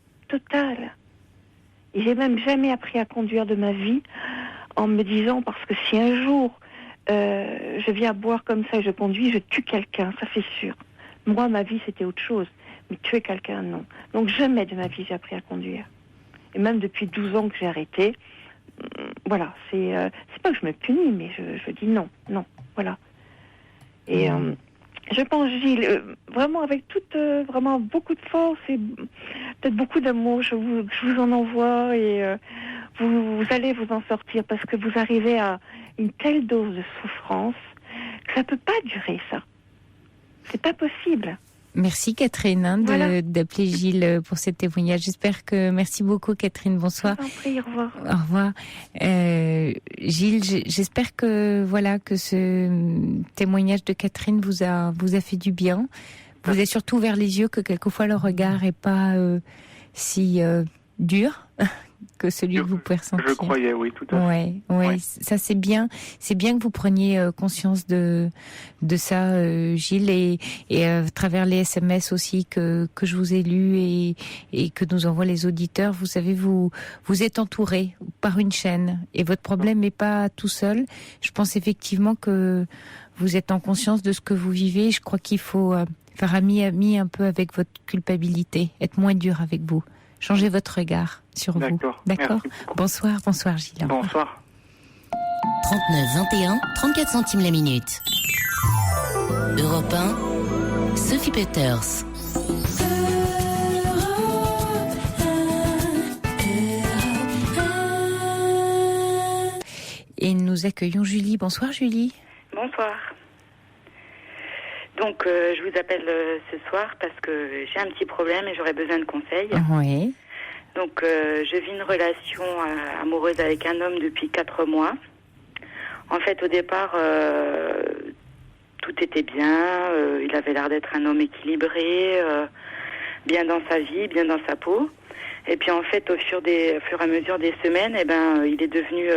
Speaker 8: Et j'ai même jamais appris à conduire de ma vie en me disant, parce que si un jour je viens boire comme ça et je conduis, je tue quelqu'un, ça c'est sûr. Moi, ma vie, c'était autre chose. Mais tuer quelqu'un, non. Donc jamais de ma vie, j'ai appris à conduire. Et même depuis 12 ans que j'ai arrêté, voilà, c'est pas que je me punis, mais je dis non, voilà. Et je pense, Gilles, vraiment avec vraiment beaucoup de force et peut-être beaucoup d'amour, je vous en envoie et vous allez vous en sortir parce que vous arrivez à une telle dose de souffrance que ça peut pas durer, ça. C'est pas possible.
Speaker 1: Merci Catherine d'appeler Gilles pour ce témoignage. J'espère que... Merci beaucoup Catherine, bonsoir.
Speaker 8: Je vous en prie, au revoir.
Speaker 1: Au revoir. Gilles, j'espère que ce témoignage de Catherine vous a fait du bien. Vous avez surtout ouvert les yeux, que quelquefois le regard est pas si dur que celui que vous pouvez ressentir.
Speaker 7: Je croyais, oui, tout à fait.
Speaker 1: Ouais. Ça c'est bien. C'est bien que vous preniez conscience de ça, Gilles, et à travers les SMS aussi que je vous ai lus et que nous envoient les auditeurs. Vous savez, vous êtes entouré par une chaîne et votre problème n'est pas tout seul. Je pense effectivement que vous êtes en conscience de ce que vous vivez. Je crois qu'il faut faire ami un peu avec votre culpabilité, être moins dur avec vous. Changez votre regard sur vous. D'accord. Bonsoir Gilles.
Speaker 7: Bonsoir.
Speaker 2: 39 21 34 centimes la minute. Europe 1, Sophie Peters.
Speaker 1: Et nous accueillons Julie. Bonsoir Julie.
Speaker 9: Bonsoir. Donc, je vous appelle ce soir parce que j'ai un petit problème et j'aurais besoin de conseils.
Speaker 1: Oui.
Speaker 9: Donc, je vis une relation amoureuse avec un homme depuis 4 mois. En fait, au départ, tout était bien. Il avait l'air d'être un homme équilibré, bien dans sa vie, bien dans sa peau. Et puis, en fait, au fur et à mesure des semaines, il est devenu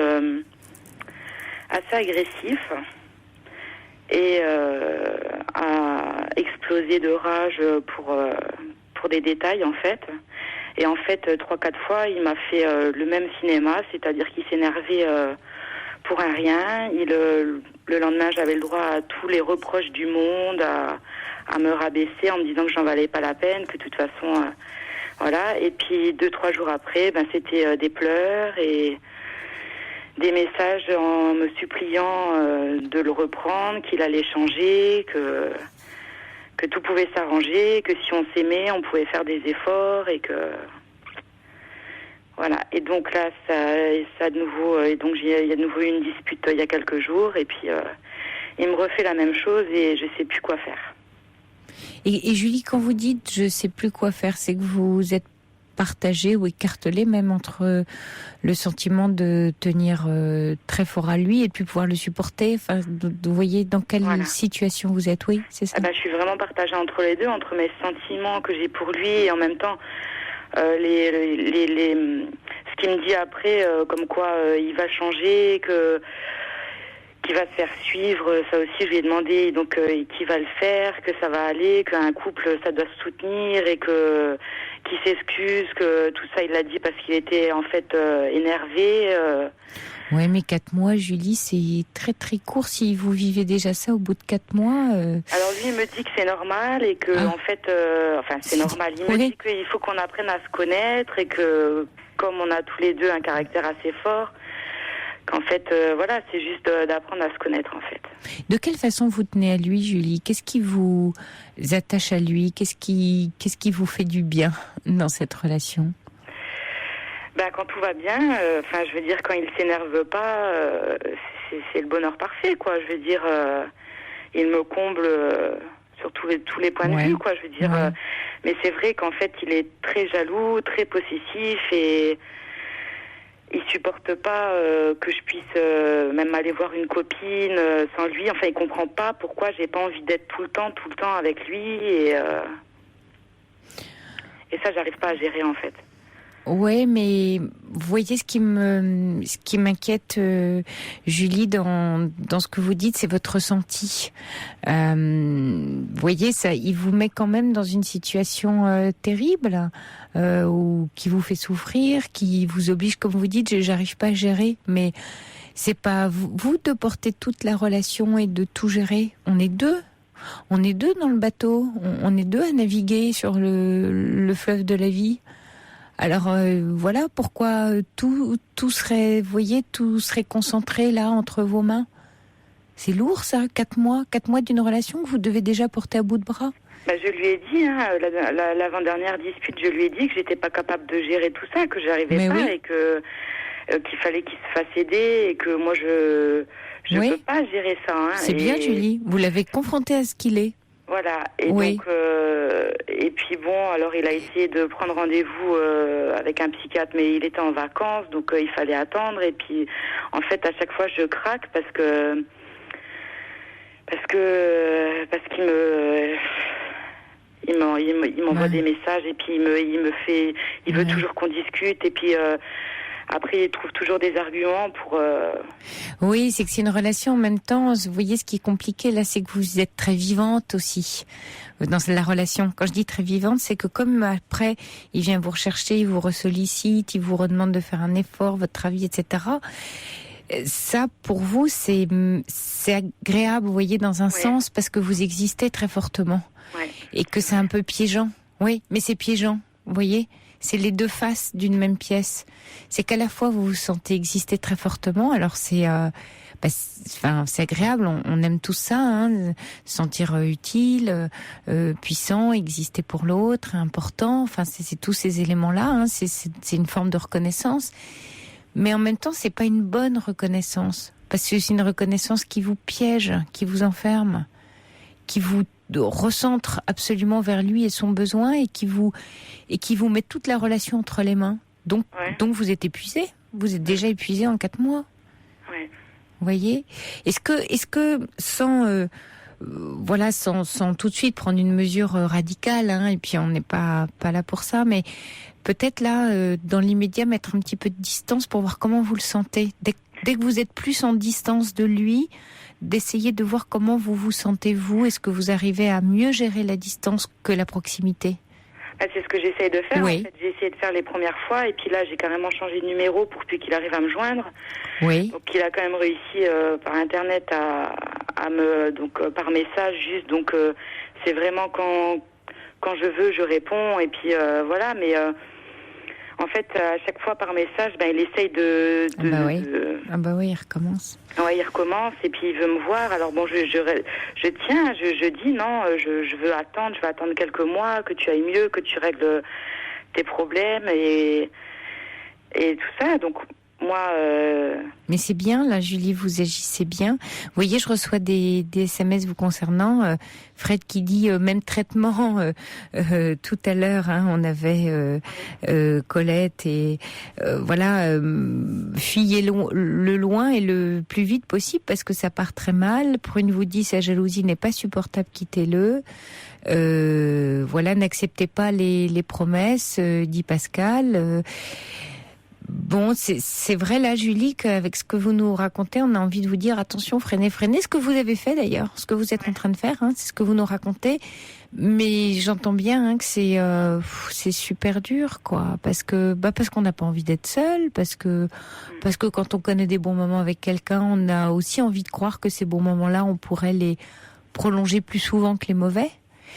Speaker 9: assez agressif et a explosé de rage pour des détails en fait. Et en fait, 3-4 fois, il m'a fait le même cinéma, c'est-à-dire qu'il s'énervait pour un rien. Le lendemain, j'avais le droit à tous les reproches du monde, à me rabaisser en me disant que j'en valais pas la peine, que de toute façon, voilà. Et puis 2-3 jours après, c'était des pleurs et des messages en me suppliant de le reprendre, qu'il allait changer, que tout pouvait s'arranger, que si on s'aimait, on pouvait faire des efforts et que voilà. Et donc là, ça de nouveau, et donc il y a de nouveau eu une dispute il y a quelques jours, et puis il me refait la même chose et je sais plus quoi faire.
Speaker 1: Et Julie, quand vous dites je sais plus quoi faire, c'est que vous êtes partagé ou écartelé même entre le sentiment de tenir très fort à lui et de plus pouvoir le supporter. Enfin, vous voyez dans quelle situation vous êtes, oui, c'est ça.
Speaker 9: Je suis vraiment partagée entre les deux, entre mes sentiments que j'ai pour lui et en même temps ce qu'il me dit après, comme quoi il va changer, qu'il va se faire suivre. Ça aussi, je lui ai demandé donc qui va le faire, que ça va aller, qu'un couple ça doit se soutenir et qu'il s'excuse, que tout ça il l'a dit parce qu'il était en fait énervé.
Speaker 1: Ouais, mais 4 mois, Julie, c'est très très court. Si vous vivez déjà ça au bout de 4 mois.
Speaker 9: Alors lui, il me dit que c'est normal et que en fait, c'est normal. Il me dit qu'il faut qu'on apprenne à se connaître et que comme on a tous les deux un caractère assez fort, qu'en fait, voilà, c'est juste d'apprendre à se connaître en fait.
Speaker 1: De quelle façon vous tenez à lui, Julie ? Qu'est-ce qui vous attache à lui ? Qu'est-ce qui vous fait du bien dans cette relation ?
Speaker 9: Quand tout va bien, je veux dire, quand il s'énerve pas, c'est le bonheur parfait, quoi. Je veux dire, il me comble sur tous les points de vue, quoi. Je veux dire, mais c'est vrai qu'en fait, il est très jaloux, très possessif et il supporte pas que je puisse même aller voir une copine sans lui. Enfin, il comprend pas pourquoi j'ai pas envie d'être tout le temps avec lui et ça, j'arrive pas à gérer en fait.
Speaker 1: Ouais, mais vous voyez ce qui m'inquiète, Julie, dans ce que vous dites, c'est votre ressenti. Vous voyez, ça, il vous met quand même dans une situation terrible, ou qui vous fait souffrir, qui vous oblige, comme vous dites, j'arrive pas à gérer. Mais c'est pas vous de porter toute la relation et de tout gérer. On est deux. On est deux dans le bateau. On est deux à naviguer sur le fleuve de la vie. Alors voilà pourquoi tout serait, vous voyez, tout serait concentré là entre vos mains. C'est lourd ça, 4 mois d'une relation que vous devez déjà porter à bout de bras.
Speaker 9: Je lui ai dit, l'avant-dernière dispute, je lui ai dit que j'étais pas capable de gérer tout ça, que j'arrivais pas et que qu'il fallait qu'il se fasse aider et que moi je peux pas gérer ça.
Speaker 1: C'est bien, Julie, vous l'avez confronté à ce qu'il est.
Speaker 9: Voilà, et donc et puis bon, alors il a essayé de prendre rendez-vous avec un psychiatre, mais il était en vacances, donc il fallait attendre. Et puis en fait, à chaque fois, je craque parce qu'il m'envoie des messages et puis il veut toujours qu'on discute et puis après, il trouve toujours des arguments pour...
Speaker 1: Oui, c'est que c'est une relation en même temps. Vous voyez, ce qui est compliqué, là, c'est que vous êtes très vivante aussi dans la relation. Quand je dis très vivante, c'est que comme après, il vient vous rechercher, il vous ressollicite, il vous redemande de faire un effort, votre avis, etc. Ça, pour vous, c'est agréable, vous voyez, dans un sens, parce que vous existez très fortement. Ouais. Et que c'est un peu piégeant. Oui, mais c'est piégeant, vous voyez ? C'est les deux faces d'une même pièce. C'est qu'à la fois vous vous sentez exister très fortement. Alors c'est agréable. On aime tout ça, se sentir utile, puissant, exister pour l'autre, important. Enfin, c'est tous ces éléments-là. C'est une forme de reconnaissance. Mais en même temps, c'est pas une bonne reconnaissance parce que c'est une reconnaissance qui vous piège, qui vous enferme, qui vous recentre absolument vers lui et son besoin et qui vous met toute la relation entre les mains. Donc vous êtes épuisé. Vous êtes déjà épuisé en 4 mois.
Speaker 9: Ouais.
Speaker 1: Vous voyez ? Est-ce que sans tout de suite prendre une mesure radicale, et puis on n'est pas là pour ça, mais peut-être là, dans l'immédiat, mettre un petit peu de distance pour voir comment vous le sentez. dès que vous êtes plus en distance de lui, d'essayer de voir comment vous vous sentez vous. Est-ce que vous arrivez à mieux gérer la distance que la proximité ?
Speaker 9: C'est ce que j'essaye de faire.
Speaker 1: Oui.
Speaker 9: En fait, j'ai essayé de faire les premières fois et puis là j'ai carrément changé de numéro pour qu'il arrive à me joindre.
Speaker 1: Oui.
Speaker 9: Donc il a quand même réussi par internet à me par message juste. Donc c'est vraiment quand je veux je réponds et puis voilà. Mais en fait à chaque fois par message il essaye de
Speaker 1: oui, il recommence.
Speaker 9: Ouais, il recommence et puis il veut me voir. Alors bon, je tiens, je dis non, je veux attendre quelques mois, que tu ailles mieux, que tu règles tes problèmes et tout ça. Donc moi.
Speaker 1: Mais c'est bien, là, Julie, vous agissez bien. Vous voyez, je reçois des SMS vous concernant. Fred qui dit même traitement. Tout à l'heure, on avait Colette et fuyez le loin et le plus vite possible parce que ça part très mal. Prune vous dit sa jalousie n'est pas supportable, quittez-le. N'acceptez pas les promesses, dit Pascal. Bon, c'est vrai là, Julie, qu'avec ce que vous nous racontez, on a envie de vous dire attention, freinez. Ce que vous avez fait d'ailleurs, ce que vous êtes en train de faire, c'est ce que vous nous racontez. Mais j'entends bien que c'est super dur, quoi, parce qu'on n'a pas envie d'être seul, parce que quand on connaît des bons moments avec quelqu'un, on a aussi envie de croire que ces bons moments-là, on pourrait les prolonger plus souvent que les mauvais.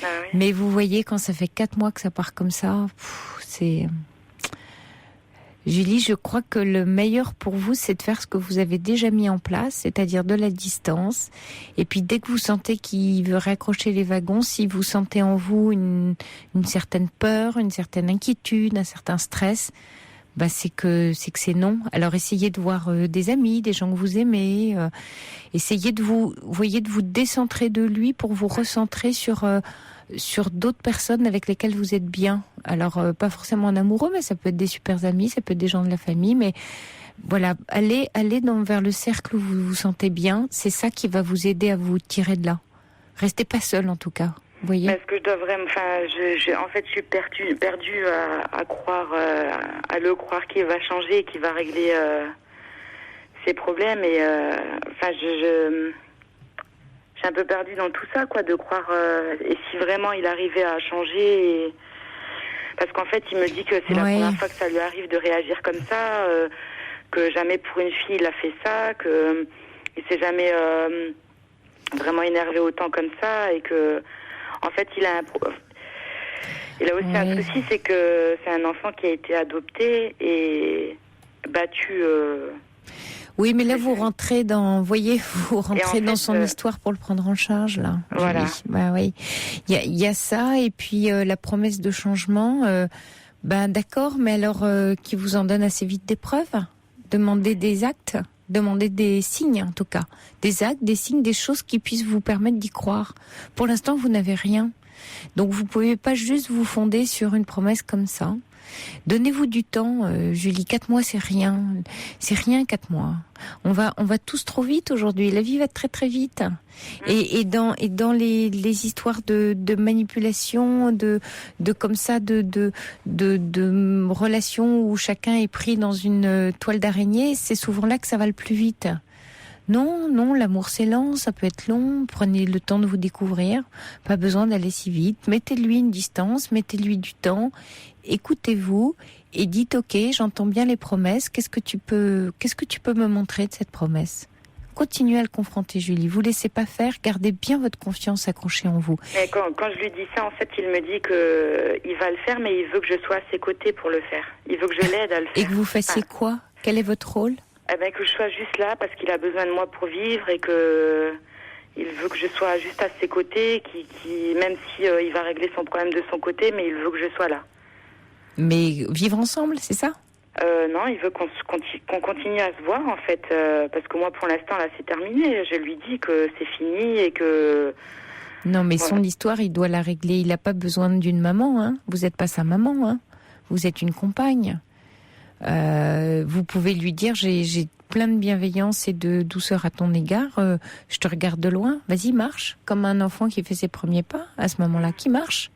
Speaker 1: Ah oui. Mais vous voyez, quand ça fait 4 mois que ça part comme ça, c'est... Julie, je crois que le meilleur pour vous, c'est de faire ce que vous avez déjà mis en place, c'est-à-dire de la distance. Et puis, dès que vous sentez qu'il veut raccrocher les wagons, si vous sentez en vous une certaine peur, une certaine inquiétude, un certain stress, c'est que c'est non. Alors, essayez de voir des amis, des gens que vous aimez. Essayez de vous décentrer de lui pour vous recentrer sur d'autres personnes avec lesquelles vous êtes bien. Alors, pas forcément en amoureux, mais ça peut être des super amis, ça peut être des gens de la famille, mais voilà, allez vers le cercle où vous vous sentez bien. C'est ça qui va vous aider à vous tirer de là. Restez pas seul, en tout cas. Vous voyez ?
Speaker 9: Est-ce que je dois vraiment... en fait, je suis perdue à croire, à le croire qu'il va changer, qu'il va régler ses problèmes. Et je suis un peu perdue dans tout ça, quoi, de croire... et si vraiment il arrivait à changer... Parce qu'en fait, il me dit que c'est la première fois que ça lui arrive de réagir comme ça, que jamais pour une fille il a fait ça, que il s'est jamais vraiment énervé autant comme ça, et que... En fait, il a aussi un souci, c'est que c'est un enfant qui a été adopté et battu...
Speaker 1: Oui, mais là, vous rentrez dans son histoire pour le prendre en charge, là.
Speaker 9: Voilà.
Speaker 1: Oui. Il y a ça, et puis la promesse de changement. D'accord, mais alors, qui vous en donne assez vite des preuves ? Demandez des actes, demandez des signes, en tout cas. Des actes, des signes, des choses qui puissent vous permettre d'y croire. Pour l'instant, vous n'avez rien. Donc, vous pouvez pas juste vous fonder sur une promesse comme ça. Donnez-vous du temps, Julie. 4 mois, c'est rien. C'est rien, 4 mois. On va tous trop vite aujourd'hui. La vie va très très vite. Et dans les histoires de manipulation, de comme ça, de relations où chacun est pris dans une toile d'araignée, c'est souvent là que ça va le plus vite. Non, l'amour c'est lent, ça peut être long, prenez le temps de vous découvrir, pas besoin d'aller si vite, mettez-lui une distance, mettez-lui du temps, écoutez-vous et dites ok, j'entends bien les promesses, qu'est-ce que tu peux me montrer de cette promesse ? Continuez à le confronter, Julie, vous laissez pas faire, gardez bien votre confiance accrochée en vous.
Speaker 9: Mais quand je lui dis ça, en fait, il me dit que il va le faire, mais il veut que je sois à ses côtés pour le faire. Il veut que je l'aide à le faire.
Speaker 1: Et que vous fassiez quoi ? Quel est votre rôle ?
Speaker 9: Que je sois juste là parce qu'il a besoin de moi pour vivre et que il veut que je sois juste à ses côtés, qui même si il va régler son problème de son côté, mais il veut que je sois là. Mais
Speaker 1: vivre ensemble, c'est ça ?
Speaker 9: Non, il veut qu'on continue à se voir en fait, parce que moi pour l'instant là c'est terminé. Je lui dis que c'est fini et que...
Speaker 1: Non mais son histoire il doit la régler, il n'a pas besoin d'une maman, hein. Vous n'êtes pas sa maman, hein. Vous êtes une compagne. Vous pouvez lui dire j'ai plein de bienveillance et de douceur à ton égard, je te regarde de loin, vas-y marche, comme un enfant qui fait ses premiers pas, à ce moment-là qui marche.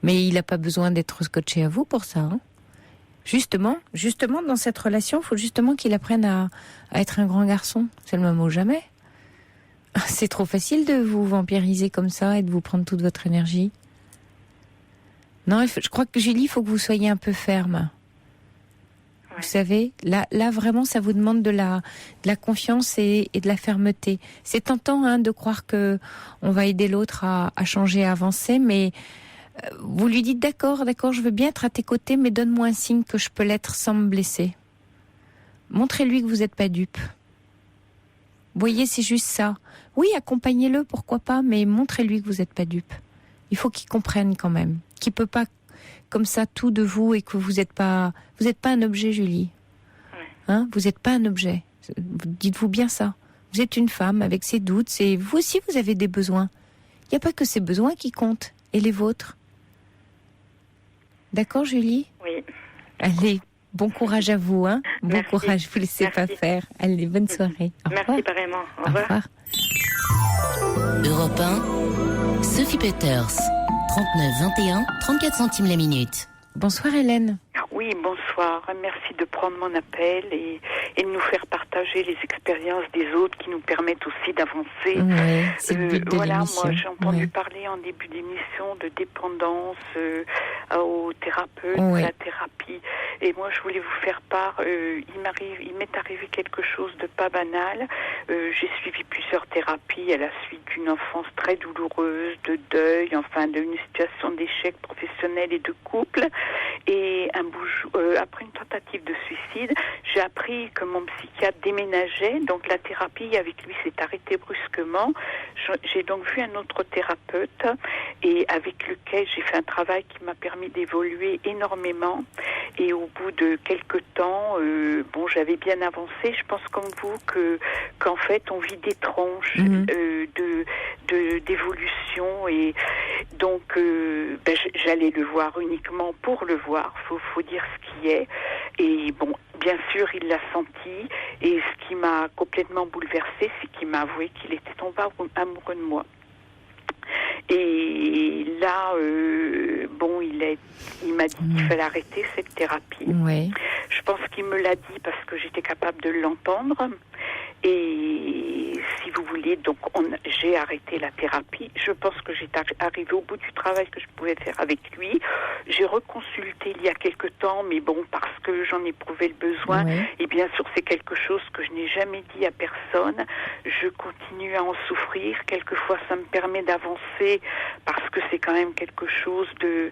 Speaker 1: Mais il n'a pas besoin d'être scotché à vous pour ça, hein. Justement, dans cette relation, il faut justement qu'il apprenne à être un grand garçon. C'est le moment ou jamais. C'est trop facile de vous vampiriser comme ça et de vous prendre toute votre énergie. Non, je crois que Julie, il faut que vous soyez un peu ferme. Ouais. Vous savez, là vraiment, ça vous demande de la confiance et de la fermeté. C'est tentant de croire que on va aider l'autre à changer, à avancer, mais vous lui dites d'accord, je veux bien être à tes côtés, mais donne-moi un signe que je peux l'être sans me blesser. Montrez-lui que vous n'êtes pas dupe. Vous voyez, c'est juste ça. Oui, accompagnez-le, pourquoi pas, mais montrez-lui que vous n'êtes pas dupe. Il faut qu'il comprenne quand même, qu'il peut pas comme ça tout de vous et que vous n'êtes pas un objet, Julie. Hein, vous n'êtes pas un objet. Dites-vous bien ça. Vous êtes une femme avec ses doutes, et vous aussi vous avez des besoins. Il n'y a pas que ces besoins qui comptent, et les vôtres. D'accord, Julie ?
Speaker 9: Oui.
Speaker 1: Allez, bon courage à vous, hein. Bon
Speaker 9: Merci.
Speaker 1: courage, vous ne laissez pas faire. Allez, bonne soirée. Au revoir.
Speaker 9: Merci pareillement. Au revoir.
Speaker 2: Europe 1, Sophie Peters, 39 21, 34 centimes la minute.
Speaker 1: Bonsoir Hélène.
Speaker 10: Oui, bonsoir. Merci de prendre mon appel et de nous faire partager les expériences des autres qui nous permettent aussi d'avancer.
Speaker 1: Oui, c'est le but de l'émission.
Speaker 10: Moi j'ai entendu parler en début d'émission de dépendance aux thérapeutes, à la thérapie. Et moi je voulais vous faire part, il m'est arrivé quelque chose de pas banal. J'ai suivi plusieurs thérapies à la suite d'une enfance très douloureuse, de deuil, enfin d'une situation d'échec professionnel et de couple. Et après une tentative de suicide, j'ai appris que mon psychiatre déménageait, donc la thérapie avec lui s'est arrêtée brusquement. J'ai donc vu un autre thérapeute et avec lequel j'ai fait un travail qui m'a permis d'évoluer énormément. Et au bout de quelques temps, j'avais bien avancé. Je pense comme vous qu'en fait on vit des tranches d'évolution et donc j'allais le voir uniquement pour le voir. Faut dire ce qui est. Et bon, bien sûr, il l'a senti. Et ce qui m'a complètement bouleversée, c'est qu'il m'a avoué qu'il était tombé amoureux de moi. Et là, il m'a dit qu'il fallait arrêter cette thérapie.
Speaker 1: Oui.
Speaker 10: Je pense qu'il me l'a dit parce que j'étais capable de l'entendre. Et si vous voulez, donc j'ai arrêté la thérapie. Je pense que j'étais arrivée au bout du travail que je pouvais faire avec lui. J'ai reconsulté il y a quelque temps, mais bon, parce que j'en éprouvais le besoin. Oui. Et bien sûr, c'est quelque chose que je n'ai jamais dit à personne. Je continue à en souffrir. Quelquefois, ça me permet d'avancer parce que c'est quand même quelque chose que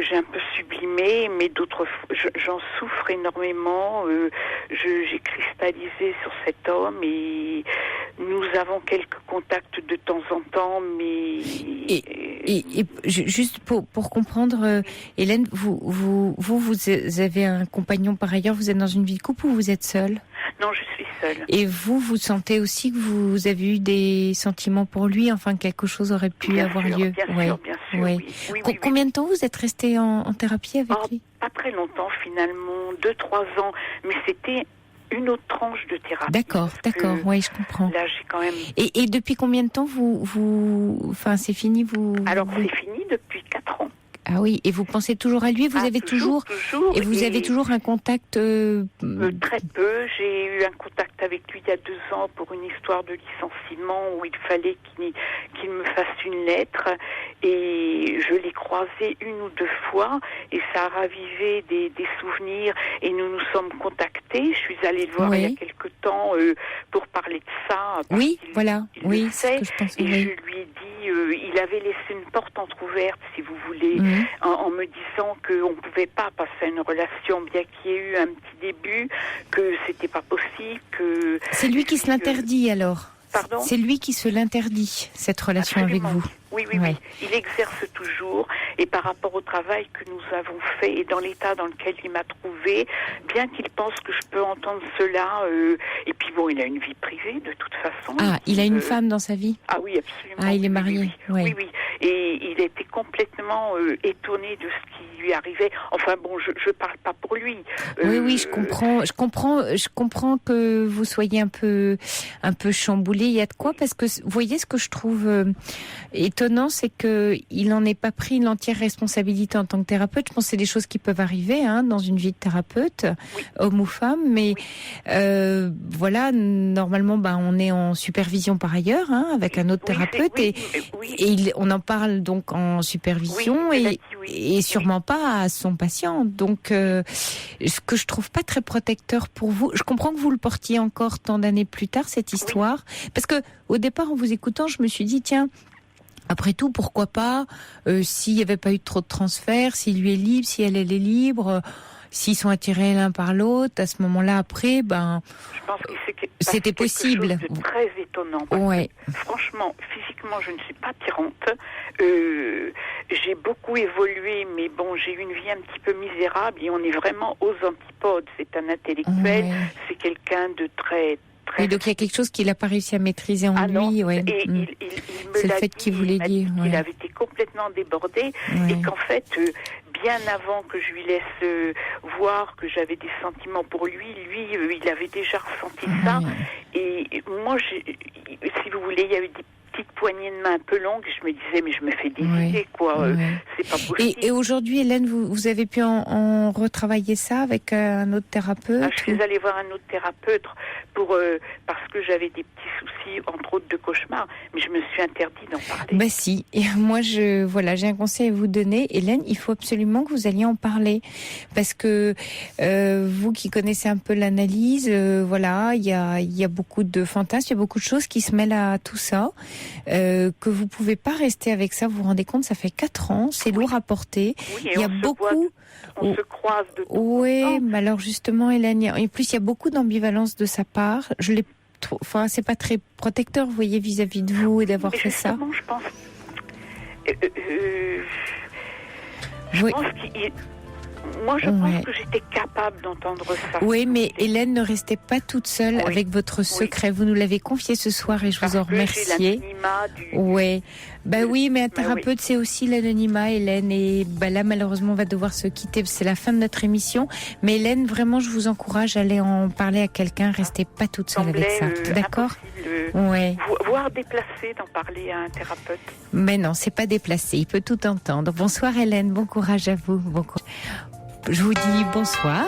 Speaker 10: j'ai un peu sublimé, mais d'autres fois, j'en souffre énormément. J'ai cristallisé sur cet homme et nous avons quelques contacts de temps en temps, mais...
Speaker 1: Et juste pour comprendre, Hélène, vous avez un compagnon par ailleurs, vous êtes dans une vie de couple ou vous êtes seule ?
Speaker 10: Non, je suis seule.
Speaker 1: Et vous sentez aussi que vous avez eu des sentiments pour lui, enfin quelque chose aurait pu avoir lieu.
Speaker 10: Bien sûr, oui.
Speaker 1: Combien de temps vous êtes resté en thérapie avec lui ?
Speaker 10: Pas très longtemps finalement, 2-3 ans, mais c'était une autre tranche de thérapie.
Speaker 1: D'accord, oui, je comprends.
Speaker 10: Là, j'ai quand même...
Speaker 1: Et depuis combien de temps enfin, c'est fini,
Speaker 10: Alors, c'est fini depuis 4 ans.
Speaker 1: Ah oui, et vous pensez toujours à lui, vous avez toujours et vous avez toujours un contact
Speaker 10: très peu, j'ai eu un contact avec lui il y a 2 ans pour une histoire de licenciement où il fallait qu'il me fasse une lettre et je l'ai croisé 1 ou 2 fois et ça a ravivé des souvenirs et nous nous sommes contactés. Je suis allée le voir il y a quelque temps pour parler de ça.
Speaker 1: Oui, voilà, oui, c'est ce que je pense.
Speaker 10: Et je lui ai dit, il avait laissé une porte entrouverte, si vous voulez, en me disant qu'on ne pouvait pas passer à une relation, bien qu'il y ait eu un petit début, que c'était pas possible, que...
Speaker 1: C'est lui qui se l'interdit alors ?
Speaker 10: Pardon ?
Speaker 1: C'est lui qui se l'interdit, cette relation avec vous ?
Speaker 10: Oui. Il exerce toujours. Et par rapport au travail que nous avons fait et dans l'état dans lequel il m'a trouvé, bien qu'il pense que je peux entendre cela, et puis bon, il a une vie privée de toute façon.
Speaker 1: Ah, il a une femme dans sa vie ?
Speaker 10: Ah oui, absolument.
Speaker 1: Ah, il est marié.
Speaker 10: Oui. et il était complètement étonné de ce qui lui arrivait. Enfin bon, je parle pas pour lui.
Speaker 1: Oui, je comprends que vous soyez un peu chamboulé. Il y a de quoi, parce que vous voyez, ce que je trouve étonnant, c'est que il n'en ait pas pris l'entière responsabilité en tant que thérapeute. Je pense que c'est des choses qui peuvent arriver dans une vie de thérapeute, homme ou femme, mais voilà, normalement, on est en supervision par ailleurs, avec un autre thérapeute, et on en parle donc en supervision, et sûrement pas à son patient. Donc, ce que je trouve pas très protecteur pour vous, je comprends que vous le portiez encore tant d'années plus tard, cette histoire, parce que au départ, en vous écoutant, je me suis dit, tiens, après tout, pourquoi pas, s'il n'y avait pas eu trop de transferts, s'il lui est libre, si elle est libre, s'ils sont attirés l'un par l'autre, à ce moment-là, après,
Speaker 10: je pense que
Speaker 1: c'était possible.
Speaker 10: C'est très étonnant.
Speaker 1: Ouais.
Speaker 10: Franchement, physiquement, je ne suis pas attirante. J'ai beaucoup évolué, mais bon, j'ai eu une vie un petit peu misérable et on est vraiment aux antipodes. C'est un intellectuel, c'est quelqu'un de très...
Speaker 1: Et donc il y a quelque chose qu'il n'a pas réussi à maîtriser en lui. Ouais.
Speaker 10: Et il me
Speaker 1: c'est
Speaker 10: l'a
Speaker 1: le fait
Speaker 10: dit,
Speaker 1: qu'il voulait dire.
Speaker 10: Il avait été complètement débordé et qu'en fait, bien avant que je lui laisse voir que j'avais des sentiments pour lui, il avait déjà ressenti ça. Et moi, si vous voulez, il y a eu des petites poignées de main un peu longues. Je me disais, mais je me fais des idées, quoi. C'est pas possible.
Speaker 1: Et aujourd'hui, Hélène, vous avez pu en retravailler ça avec un autre thérapeute?
Speaker 10: Je suis allée voir un autre thérapeute parce que j'avais des petits soucis, entre autres de cauchemars, mais je me suis interdit d'en parler.
Speaker 1: Si. Et moi, j'ai un conseil à vous donner, Hélène. Il faut absolument que vous alliez en parler, parce que vous qui connaissez un peu l'analyse, il y a beaucoup de fantasmes, il y a beaucoup de choses qui se mêlent à tout ça. Que vous pouvez pas rester avec ça. Vous vous rendez compte, ça fait 4 ans, c'est lourd à porter.
Speaker 10: Oui,
Speaker 1: il y a beaucoup.
Speaker 10: On se croise de temps en temps.
Speaker 1: Mais alors justement, Hélène, en plus il y a beaucoup d'ambivalence de sa part. C'est pas très protecteur, vous voyez, vis-à-vis de vous et d'avoir fait ça.
Speaker 10: Je pense. Je pense qu'il. Moi, je pense que j'étais capable d'entendre ça.
Speaker 1: Oui, mais Hélène, ne restez pas toute seule avec votre secret. Vous nous l'avez confié ce soir et je vous en remercie. Oui, mais un thérapeute, c'est aussi l'anonymat, Hélène. Et là, malheureusement, on va devoir se quitter. C'est la fin de notre émission. Mais Hélène, vraiment, je vous encourage à aller en parler à quelqu'un. Restez pas toute seule avec ça. D'accord ?
Speaker 10: Voire déplacé d'en parler à un thérapeute.
Speaker 1: Mais non, c'est pas déplacé. Il peut tout entendre. Bonsoir, Hélène. Bon courage à vous. Je vous dis bonsoir.